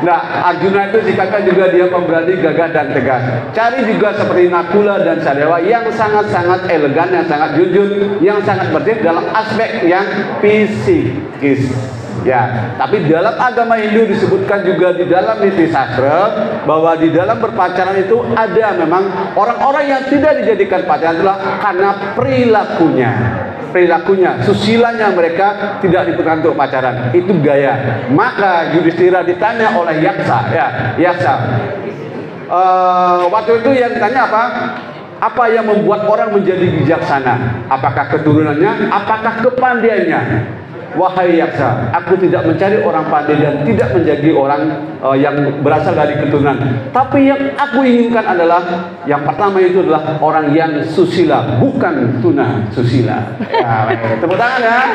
Nah, Arjuna itu sikapnya juga dia pemberani, gagah dan tegas. Cari juga seperti Nakula dan Sadewa yang sangat-sangat elegan, yang sangat jujur, yang sangat bersih dalam aspek yang fisikis. Ya, tapi dalam agama Hindu disebutkan juga di dalam niti sastra bahwa di dalam berpacaran itu ada memang orang-orang yang tidak dijadikan pacaran itulah karena perilakunya, susilanya mereka tidak diperlukan untuk pacaran. Itu gaya. Maka Yudhistira ditanya oleh Yaksa. Waktu itu yang ditanya apa? Apa yang membuat orang menjadi bijaksana? Apakah keturunannya? Apakah kepandaiannya? Wahai Yaksa, aku tidak mencari orang pandai dan tidak menjadi orang yang berasal dari keturunan. Tapi yang aku inginkan adalah yang pertama itu adalah orang yang susila, bukan tuna susila. Ya, tepuk tangan ya.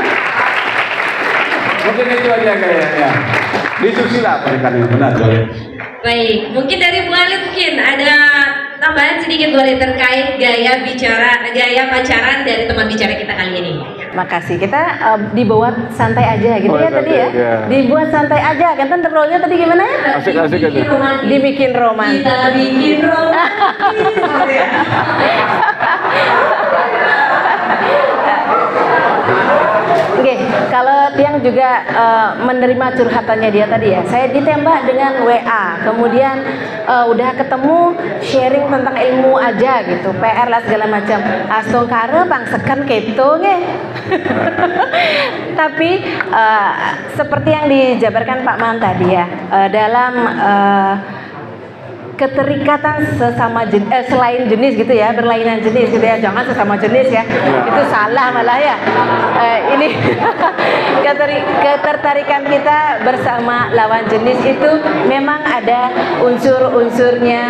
Mungkin itu aja kayaknya. Di susila pernikahan benar. Baik, mungkin dari Bu Alit mungkin ada tambahan sedikit boleh terkait gaya pacaran dari teman bicara kita kali ini. Makasih, kita dibuat santai aja gitu ya tadi ya. Dibuat santai aja, kan role-nya tadi gimana ya? Asik-asik aja. Dibikin romantis. Kita bikin romantis. Oke, kalau Tiang juga menerima curhatannya dia tadi ya. Saya ditembak dengan WA, kemudian udah ketemu sharing tentang ilmu aja gitu, PR lah segala macam. Astong kare pangsekan keto nge. Tapi seperti yang dijabarkan Pak Man tadi ya, dalam keterikatan sesama jenis, selain jenis gitu ya, berlainan jenis gitu ya, jangan sesama jenis ya, itu salah malah ya. Ini ketertarikan kita bersama lawan jenis itu memang ada unsur-unsurnya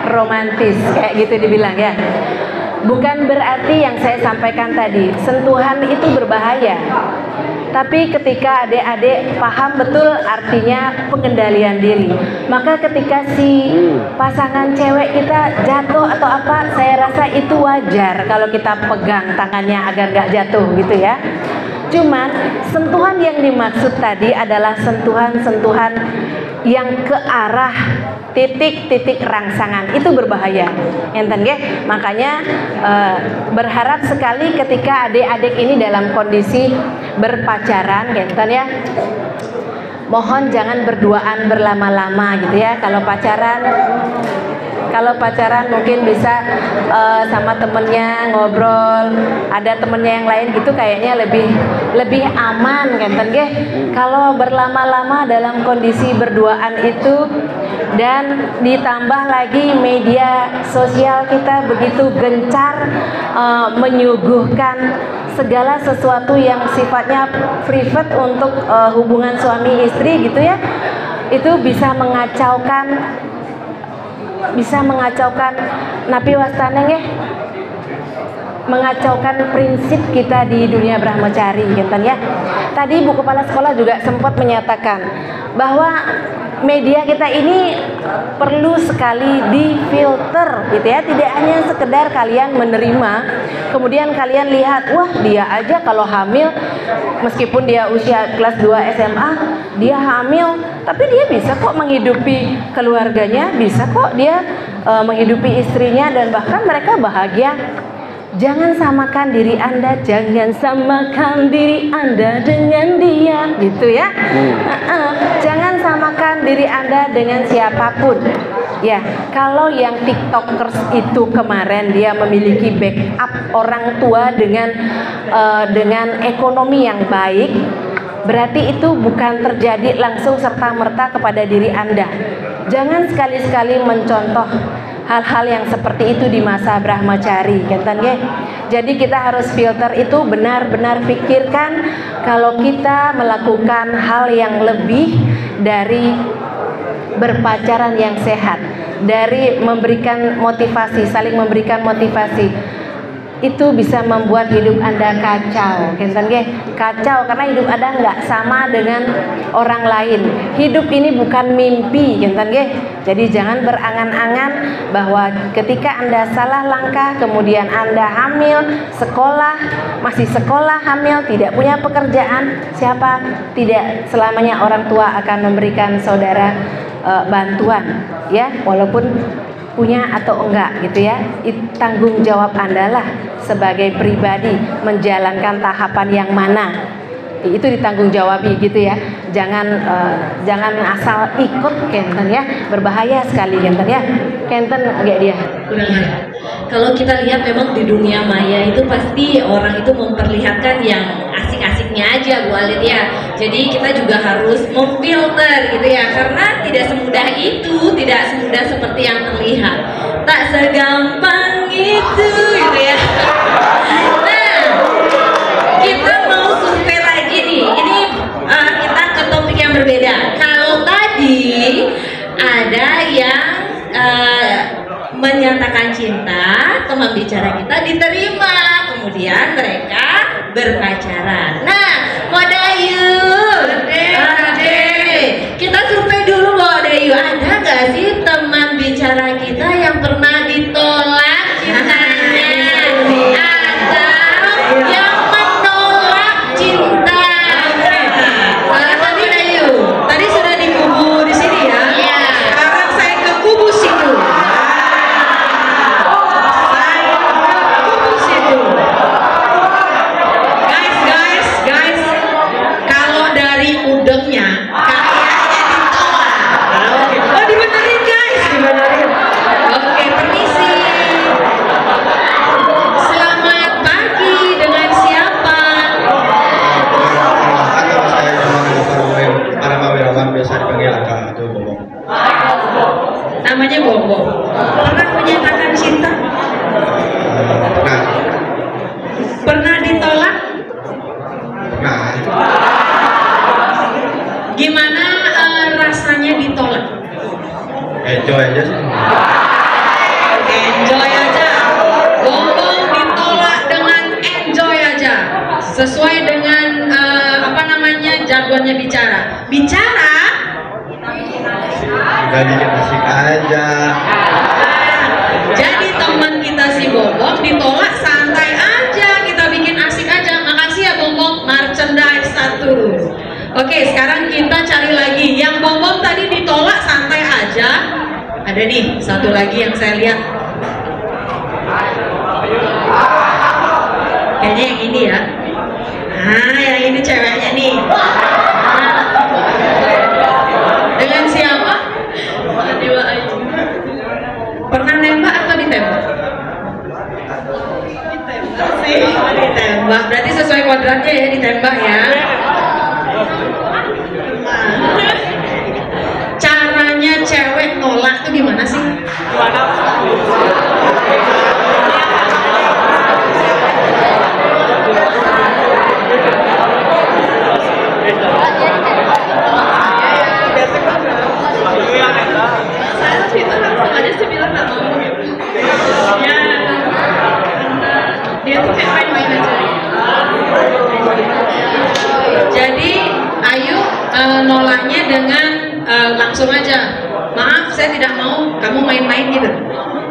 romantis kayak gitu dibilang ya. Bukan berarti yang saya sampaikan tadi sentuhan itu berbahaya. Tapi ketika adik-adik paham betul artinya pengendalian diri, maka ketika si pasangan cewek kita jatuh atau apa, saya rasa itu wajar kalau kita pegang tangannya agar gak jatuh gitu ya. Cuman sentuhan yang dimaksud tadi adalah sentuhan-sentuhan yang ke arah titik-titik rangsangan, itu berbahaya. Enten nggih? Makanya berharap sekali ketika adik-adik ini dalam kondisi berpacaran, enten ya. Mohon jangan berduaan berlama-lama gitu ya. Kalau pacaran Kalau pacaran mungkin bisa sama temennya ngobrol, ada temennya yang lain gitu kayaknya lebih aman kan nggih. Kalau berlama-lama dalam kondisi berduaan itu dan ditambah lagi media sosial kita begitu gencar menyuguhkan segala sesuatu yang sifatnya private untuk hubungan suami istri gitu ya, itu bisa mengacaukan napi wastana ya, mengacaukan prinsip kita di dunia brahmacari gitu ya. Tadi Bu Kepala Sekolah juga sempat menyatakan bahwa media kita ini perlu sekali difilter gitu ya, tidak hanya sekedar kalian menerima kemudian kalian lihat, wah dia aja kalau hamil meskipun dia usia kelas 2 SMA dia hamil tapi dia bisa kok menghidupi keluarganya, bisa kok dia menghidupi istrinya dan bahkan mereka bahagia. Jangan samakan diri Anda, jangan samakan diri Anda dengan dia, gitu ya. Jangan samakan diri Anda dengan siapapun. Ya, kalau yang TikTokers itu kemarin dia memiliki backup orang tua dengan ekonomi yang baik, berarti itu bukan terjadi langsung serta-merta kepada diri Anda. Jangan sekali-sekali mencontoh hal-hal yang seperti itu di masa brahmacari, kan ya. Jadi kita harus filter itu, benar-benar pikirkan kalau kita melakukan hal yang lebih dari berpacaran yang sehat, dari memberikan motivasi, saling memberikan motivasi. Itu bisa membuat hidup Anda kacau, kacau karena hidup Anda nggak sama dengan orang lain. Hidup ini bukan mimpi, jadi jangan berangan-angan bahwa ketika Anda salah langkah, kemudian Anda hamil, masih sekolah hamil, tidak punya pekerjaan, siapa? Tidak selamanya orang tua akan memberikan saudara bantuan, ya, walaupun punya atau enggak gitu ya. Tanggung jawab Anda lah sebagai pribadi menjalankan tahapan yang mana, itu ditanggung jawabi gitu ya. Jangan asal ikut Kenten ya, berbahaya sekali Kenten ya. Kenten enggak dia. Kalau kita lihat memang di dunia maya itu pasti orang itu memperlihatkan yang asik-asiknya aja Bu Alit ya. Jadi kita juga harus memfilter gitu ya, karena tidak semudah itu, tidak semudah seperti yang terlihat, tak segampang itu gitu ya. Nah, kita mau survei lagi nih. Ini kita ke topik yang berbeda. Kalau tadi ada yang menyatakan cinta, teman bicara kita diterima, kemudian mereka berpacaran. Nah, Wadayu, kita survei dulu Wadayu, ada nggak sih teman bicara kita yang pernah ditolak cintanya, atau yang menolak cinta? Wadayu, tadi sudah dikubur di sini ya. Sekarang saya ke kubu situ. Guys, kalau dari udengnya kayaknya ditolak. Oh, dibenerin guys, dibenerin. Oke, permisi. Selamat pagi, dengan siapa? Saya para mawirawan biasa dipanggil Kak atau Bobo. Namanya Bobo. Pernah menyatakan cinta? Pernah ditolak? Gimana rasanya ditolak? Enjoy aja sih. Enjoy aja. Bombong ditolak dengan enjoy aja. Sesuai dengan jargonnya bicara. Bicara. Udah bikin asik aja. Jadi teman kita si Bombong ditolak santai aja, kita bikin asik aja. Makasih ya Bombong, merchandise 1. Oke, sekarang kita cari lagi. Yang Bombong tadi ditolak santai aja. Ada nih satu lagi yang saya lihat. Kayaknya yang ini ya. Nah, yang ini ceweknya nih. Dengan siapa? Pernah ditembak. Berarti sesuai kodratnya ya ditembak ya. Caranya cewek nolak tuh gimana sih? Ada sih bilang nggak mau gitu. Ya, dia tuh kayak main-main aja. Jadi Ayu nolaknya dengan langsung aja. Maaf, saya tidak mau kamu main-main gitu.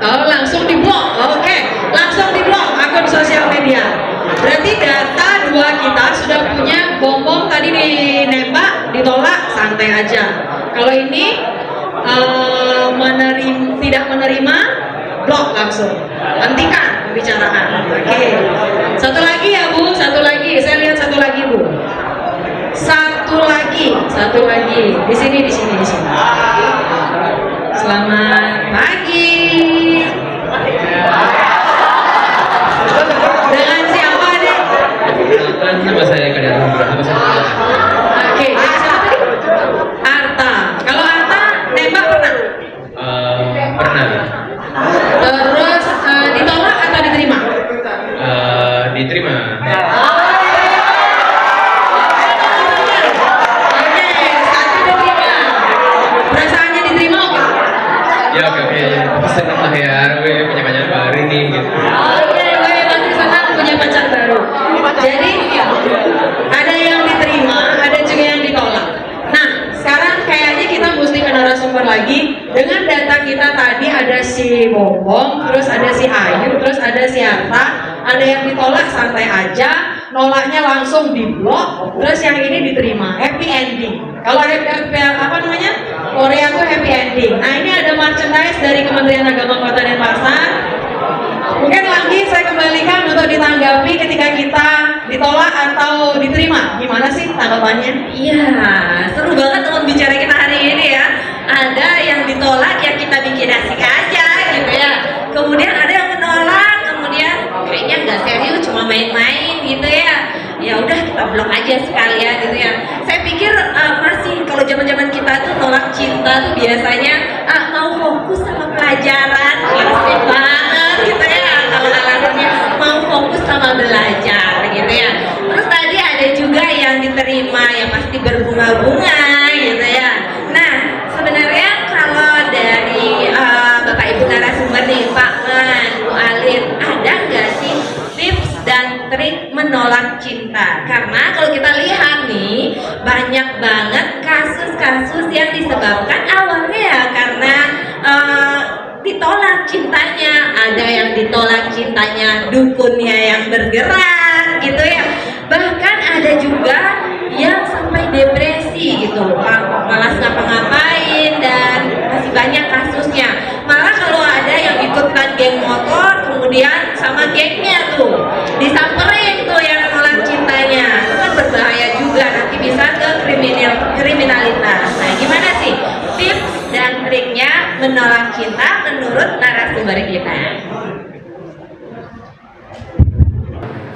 Oh, langsung diblok. Oke, langsung diblok akun sosial media. Berarti data dua kita sudah punya. Bom tadi dinembak, ditolak, santai aja. Kalau ini tidak menerima, blok langsung, hentikan pembicaraan. Oke, satu lagi ya Bu, satu lagi. Saya lihat satu lagi Bu. Satu lagi. Di sini. Selamat pagi. Dengan siapa deh? Nama saya Kadar. Oke, dengan siapa tadi? Arta. Kalau Arta nembak pernah? Pernah. Terus ditolak atau diterima? Diterima. Perasaannya diterima oke? Ya oke. Senang lah ya, gue punya pacar baru nih gitu. Oke, gue pasti senang punya pacar baru. Jadi ada yang diterima, ada juga yang ditolak. Nah, sekarang kayaknya kita mesti ke narasumber lagi. Dengan data kita tadi ada si Bobong, terus ada si Ayu, terus ada si Arta. Ada yang ditolak santai aja, nolaknya langsung diblok, terus yang ini diterima, happy ending. Kalau apa namanya, Korea tuh happy ending. Nah ini ada merchandise dari Kementerian Agama Kota Denpasar. Mungkin lagi saya kembalikan untuk ditanggapi ketika kita ditolak atau diterima. Gimana sih tanggapannya? Iya, seru banget teman bicara kita hari ini ya. Ada yang ditolak ya kita bikin asik aja gitu ya. Kemudian ada yang menolak, kemudian kayaknya nggak serius, cuma main-main gitu ya. Ya udah kita blok aja sekalian gitu ya. Saya pikir masih kalau zaman-zaman kita tuh nolak cinta tuh biasanya mau fokus sama pelajaran, klasik banget gitu ya. Kalau alasannya mau fokus sama belajar gitu ya. Terus tadi ada juga yang diterima yang pasti berbunga-bunga gitu ya. Nah sebenarnya kalau dari Bapak Ibu narasumber nih, Pak Man, Bu Alin, ada nggak sih tips dan trik menolak cinta? Karena kalau kita lihat nih banyak banget kasus-kasus yang disebabkan awalnya ya karena ditolak cintanya. Ada yang ditolak cintanya dukunnya yang bergerak gitu ya. Bahkan ada juga yang sampai depresi gitu, malas ngapa-ngapain, dan masih banyak kasusnya. Malah kalau ada yang ikutan geng motor kemudian sama gengnya tuh disamperin tuh yang nolak cintanya, itu kan berbahaya juga, nanti bisa ke kriminalitas. Nah gimana sih tips dan triknya menolak cinta menurut narasumber kita?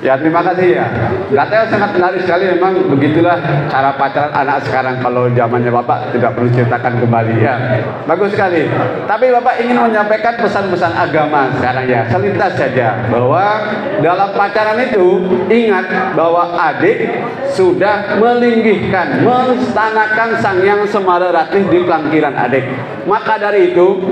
Ya terima kasih ya. Katanya sangat menarik sekali, memang begitulah cara pacaran anak sekarang. Kalau zamannya Bapak tidak perlu ceritakan kembali ya. Bagus sekali. Tapi Bapak ingin menyampaikan pesan-pesan agama sekarang ya. Selintas saja bahwa dalam pacaran itu ingat bahwa adik sudah melinggihkan, menstanakan Sang Hyang Semara Ratih di pelangkiran adik. Maka dari itu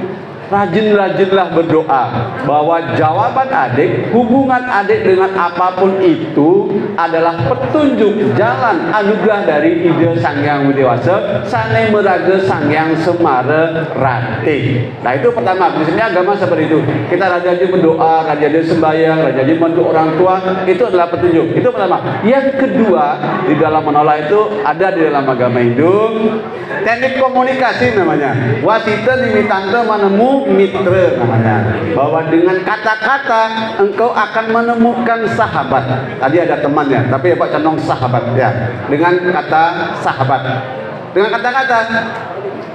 rajin-rajinlah berdoa bahwa jawaban adik, hubungan adik dengan apapun itu adalah petunjuk jalan anugerah dari Ide Sang Hyang Widewasa Sane Meraga Sang Hyang Semara Ratih. Nah itu pertama, prinsipnya agama seperti itu. Kita rajin berdoa, rajin sembahyang, rajin bantu orang tua, itu adalah petunjuk. Itu pertama. Yang kedua, di dalam menolak itu ada di dalam agama Hindu teknik komunikasi namanya. Wasita nimitante manemu mitra namanya, bahwa dengan kata-kata engkau akan menemukan sahabat. Tadi ada temannya, tapi Pak condong sahabat ya. Dengan kata sahabat, dengan kata-kata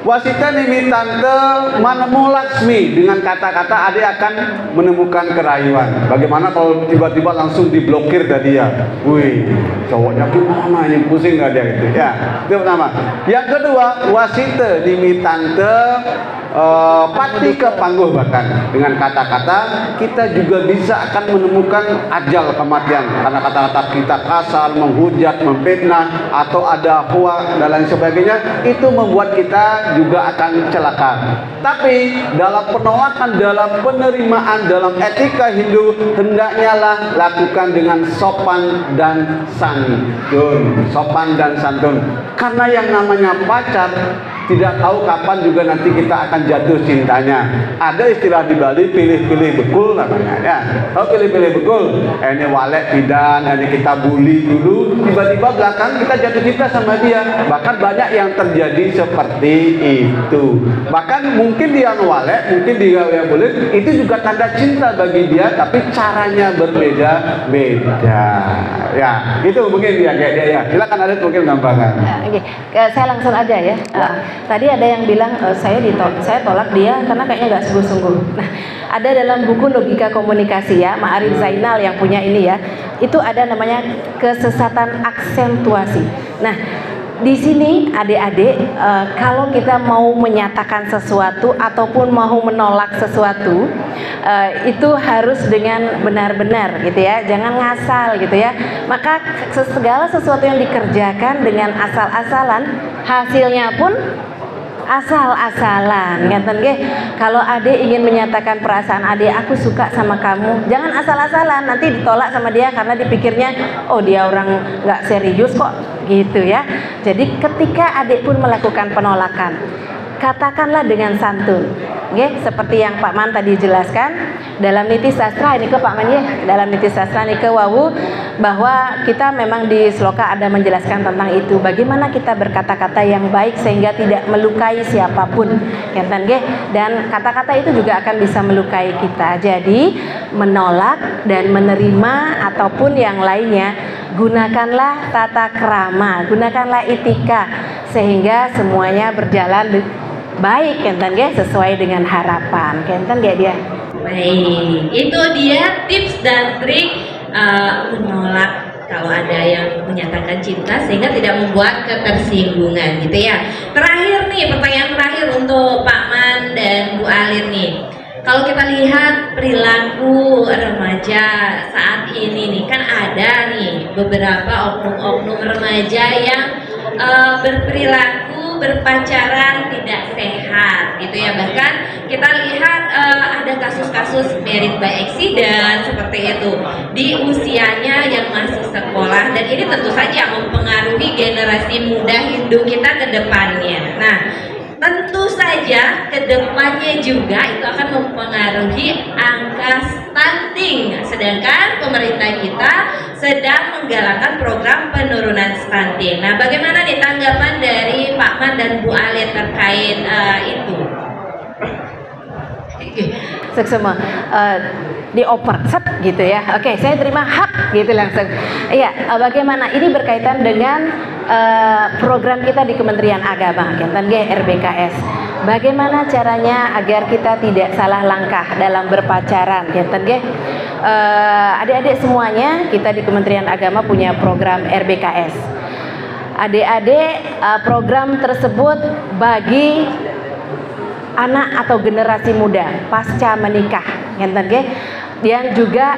Wasita nimitante manemu Laksmi, dengan kata-kata adik akan menemukan kerayuan. Bagaimana kalau tiba-tiba langsung diblokir tadi ya? Wih, cowoknya gimana ini, pusing nggak dia gitu ya? Itu pertama. Yang kedua, wasita nimitante pati ke pangguh, bahkan dengan kata-kata kita juga bisa akan menemukan ajal kematian karena kata-kata kita kasar, menghujat, memfitnah atau ada hoak dan lain sebagainya, itu membuat kita juga akan celaka. Tapi dalam penolakan, dalam penerimaan, dalam etika Hindu, hendaknya lah lakukan dengan sopan dan santun. Sopan dan santun. Karena yang namanya pacar tidak tahu kapan juga nanti kita akan jatuh cintanya. Ada istilah di Bali, pilih-pilih bekul namanya ya. Oh, pilih-pilih bekul. Ini walek bidan, ini kita bully dulu, tiba-tiba belakang kita jatuh cinta sama dia. Bahkan banyak yang terjadi seperti itu. Bahkan mungkin dia walek, mungkin dia yang bully, itu juga tanda cinta bagi dia, tapi caranya berbeda-beda. Ya, itu mungkin dia kayak dia ya. Silakan ada mungkin gambaran. Oke, saya langsung aja ya. Tadi ada yang bilang saya tolak dia karena kayaknya nggak sungguh-sungguh. Nah, ada dalam buku Logika Komunikasi ya, Ma'arif Zainal yang punya ini ya, itu ada namanya kesesatan aksentuasi. Nah, di sini adik-adik, kalau kita mau menyatakan sesuatu ataupun mau menolak sesuatu, itu harus dengan benar-benar gitu ya, jangan ngasal gitu ya. Maka segala sesuatu yang dikerjakan dengan asal-asalan, hasilnya pun asal-asalan. Ngeten nggih, kalau adik ingin menyatakan perasaan adik, aku suka sama kamu, jangan asal-asalan, nanti ditolak sama dia karena dipikirnya oh dia orang nggak serius kok gitu ya. Jadi ketika adik pun melakukan penolakan, katakanlah dengan santun. Oke, seperti yang Pak Man tadi jelaskan dalam niti sastra ini ke Pak Man ya, dalam niti sastra ini ke Wawu, bahwa kita memang di sloka ada menjelaskan tentang itu, bagaimana kita berkata-kata yang baik sehingga tidak melukai siapapun, dan kata-kata itu juga akan bisa melukai kita. Jadi menolak dan menerima ataupun yang lainnya, gunakanlah tata krama, gunakanlah etika sehingga semuanya berjalan baik, sesuai dengan harapan, dia. Baik, itu dia tips dan trik menolak kalau ada yang menyatakan cinta sehingga tidak membuat ketersinggungan gitu ya. Terakhir nih, pertanyaan terakhir untuk Pak Man dan Bu Alir nih. Kalau kita lihat perilaku remaja saat ini nih, kan ada nih beberapa oknum-oknum remaja yang berperilaku berpacaran tidak sehat gitu ya. Bahkan kita lihat ada kasus-kasus married by accident seperti itu di usianya yang masih sekolah, dan ini tentu saja mempengaruhi generasi muda Hindu kita ke depannya. Nah, tentu saja kedepannya juga itu akan mempengaruhi angka stunting, sedangkan pemerintah kita sedang menggalakkan program penurunan stunting. Nah, bagaimana nih tanggapan dari Pak Man dan Bu Alit terkait itu? Semua dioper set gitu ya. Oke, saya terima hak gitu langsung. Iya, bagaimana ini berkaitan dengan program kita di Kementerian Agama, RBKS. Bagaimana caranya agar kita tidak salah langkah dalam berpacaran, adik-adik semuanya, kita di Kementerian Agama punya program RBKS. Adik-adik, program tersebut bagi anak atau generasi muda pasca menikah, dan juga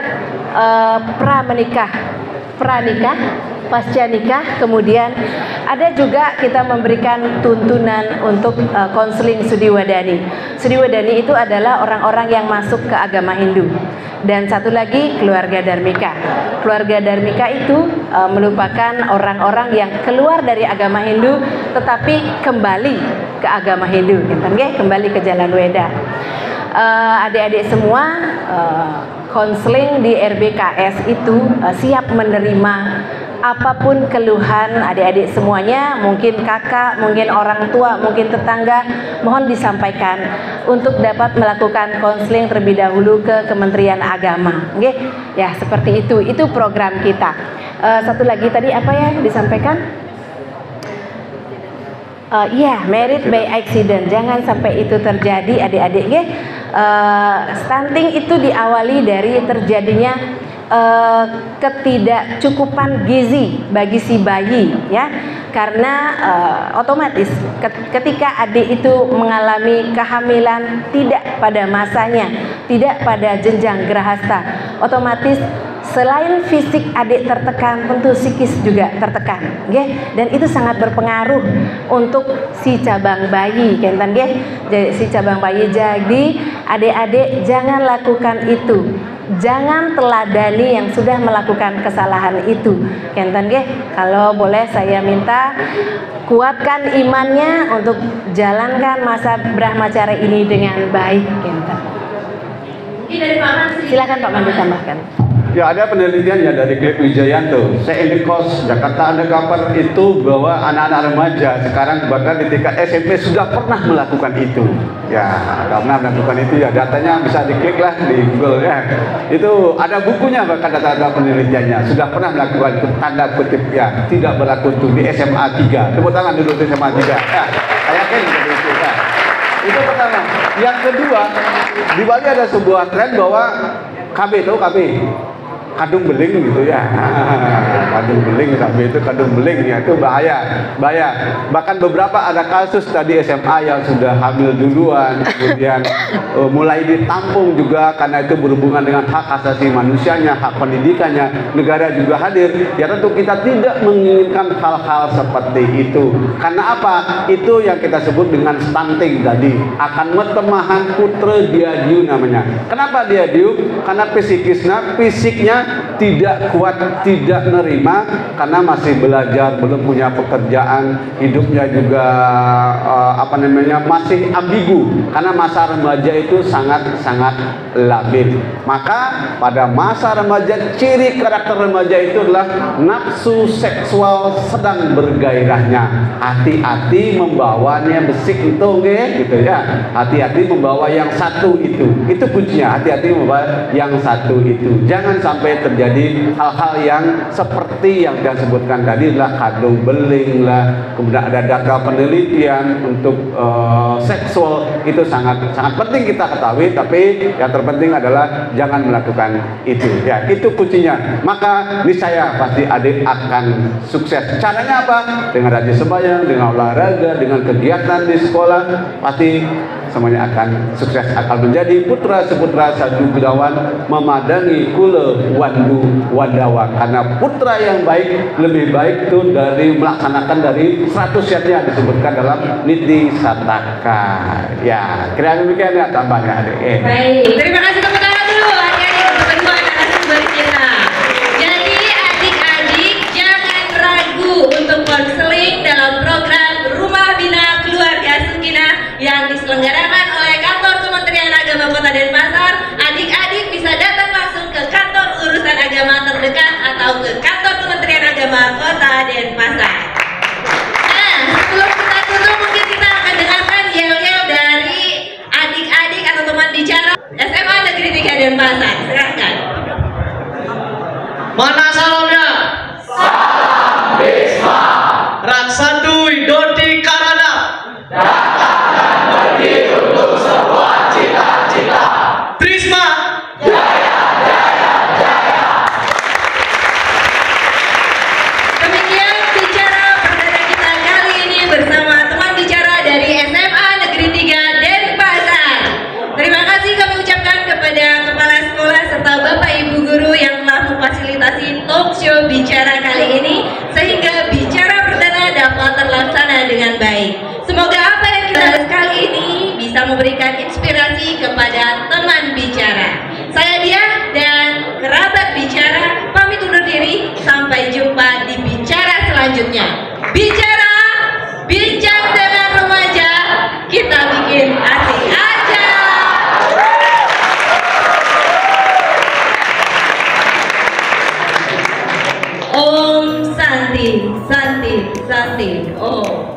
pranikah, pasca nikah. Kemudian ada juga kita memberikan tuntunan untuk konseling Sudiwadani. Sudiwadani itu adalah orang-orang yang masuk ke agama Hindu. Dan satu lagi keluarga Dharmika. Keluarga Dharmika itu merupakan orang-orang yang keluar dari agama Hindu tetapi kembali ke agama Hindu, kembali ke jalan Weda. Adik-adik semua, konseling di RBKS itu siap menerima apapun keluhan adik-adik semuanya, mungkin kakak, mungkin orang tua, mungkin tetangga, mohon disampaikan untuk dapat melakukan konseling terlebih dahulu ke Kementerian Agama. Ya, seperti itu program kita. Satu lagi tadi apa ya disampaikan? married by accident. Jangan sampai itu terjadi adik-adik ya. Stunting itu diawali dari terjadinya ketidakcukupan gizi bagi si bayi ya. Karena otomatis ketika adik itu mengalami kehamilan tidak pada masanya, tidak pada jenjang gerahasta, otomatis selain fisik adik tertekan, tentu psikis juga tertekan, okay? Dan itu sangat berpengaruh untuk si cabang bayi, kenten, okay? Jadi si cabang bayi. Jadi adik-adik jangan lakukan itu, jangan teladani yang sudah melakukan kesalahan itu, kenten, okay? Kalau boleh saya minta kuatkan imannya untuk jalankan masa brahmacharya ini dengan baik, kenten. Silakan Pak Mandi tambahkan. Ya, ada penelitian ya dari Klip Wijayanto, se-Indikos Jakarta Undercover itu bahwa anak-anak remaja sekarang bahkan di tingkat SMP sudah pernah melakukan itu. Ya, karena melakukan itu ya datanya bisa diklik lah di Google ya. Itu ada bukunya bahkan data-data penelitiannya sudah pernah melakukan itu, tanda kutip ya, tidak berlaku untuk di SMA 3. Tepuk tangan dulu di SMA 3. Ya, saya yakin seperti itu ya. Itu pertama. Yang kedua, di Bali ada sebuah tren bahwa KB itu kadung beling gitu ya. Kadung beling, KB itu kadung beling ya, itu bahaya. Bahkan beberapa ada kasus tadi SMA yang sudah hamil duluan, kemudian mulai ditampung juga karena itu berhubungan dengan hak asasi manusianya, hak pendidikannya, negara juga hadir. Ya tentu kita tidak menginginkan hal-hal seperti itu. Karena apa? Itu yang kita sebut dengan stunting tadi, akan metemahan putra diadiu namanya. Kenapa diadiu? Karena fisiknya tidak kuat, tidak nerima karena masih belajar, belum punya pekerjaan, hidupnya juga masih ambigu karena masa remaja itu sangat labil. Maka pada masa remaja ciri karakter remaja itu adalah nafsu seksual sedang bergairahnya. Hati-hati membawanya besik itu gitu ya. Hati-hati membawa yang satu itu kuncinya. Hati-hati membawa yang satu itu. Jangan sampai terjadi hal-hal yang seperti yang saya sebutkan tadi adalah kadung beling lah, kemudian ada data penelitian untuk seksual itu sangat penting kita ketahui, tapi yang terpenting adalah jangan melakukan itu ya, itu kuncinya. Maka niscaya pasti adik akan sukses. Caranya apa? Dengan rajin sembahyang, dengan olahraga, dengan kegiatan di sekolah, pasti semuanya akan sukses, akan menjadi putra seputra sadu gudawan memadangi kula wandu wandawa. Karena putra yang baik lebih baik itu dari melaksanakan dari 100 yang disebutkan dalam Niti Sataka. Ya, kira demikian ya tambahnya adik. Baik, terima kasih tepuk tangan dulu adik-adik untuk kedua narasumber kita. Jadi adik-adik jangan ragu untuk konseling dalam program Rumah Bina Keluarga Sakinah yang diselenggarakan oleh Kantor Kementerian Agama Kota Denpasar. Adik-adik bisa datang langsung ke kantor urusan agama terdekat atau ke kantor Kementerian Agama Kota Denpasar. Nah, sebelum kita tutup mungkin kita akan dengarkan yel-yel dari adik-adik atau teman bicara SMA Negeri 3 Denpasar. Silahkan. Mana salamnya? Salam Bisma. Raksandui Dodi Karana. Datang pergi untuk sebuah cita-cita. Trisma. Jaya, jaya, jaya. Demikian bicara perdana kita kali ini bersama teman bicara dari SMA Negeri 3 Denpasar. Terima kasih kami ucapkan kepada kepala sekolah serta Bapak Ibu guru yang telah memfasilitasi talk show bicara kali ini sehingga bicara perdana dapat terlaksana dengan baik. Semoga apa yang kita bahas kali ini bisa memberikan inspirasi kepada teman bicara. Saya Dia dan kerabat bicara pamit undur diri. Sampai jumpa di bicara selanjutnya. Bicara, bincang dengan remaja, kita bikin asik aja. Om Santi, Santi, Santi. Oh.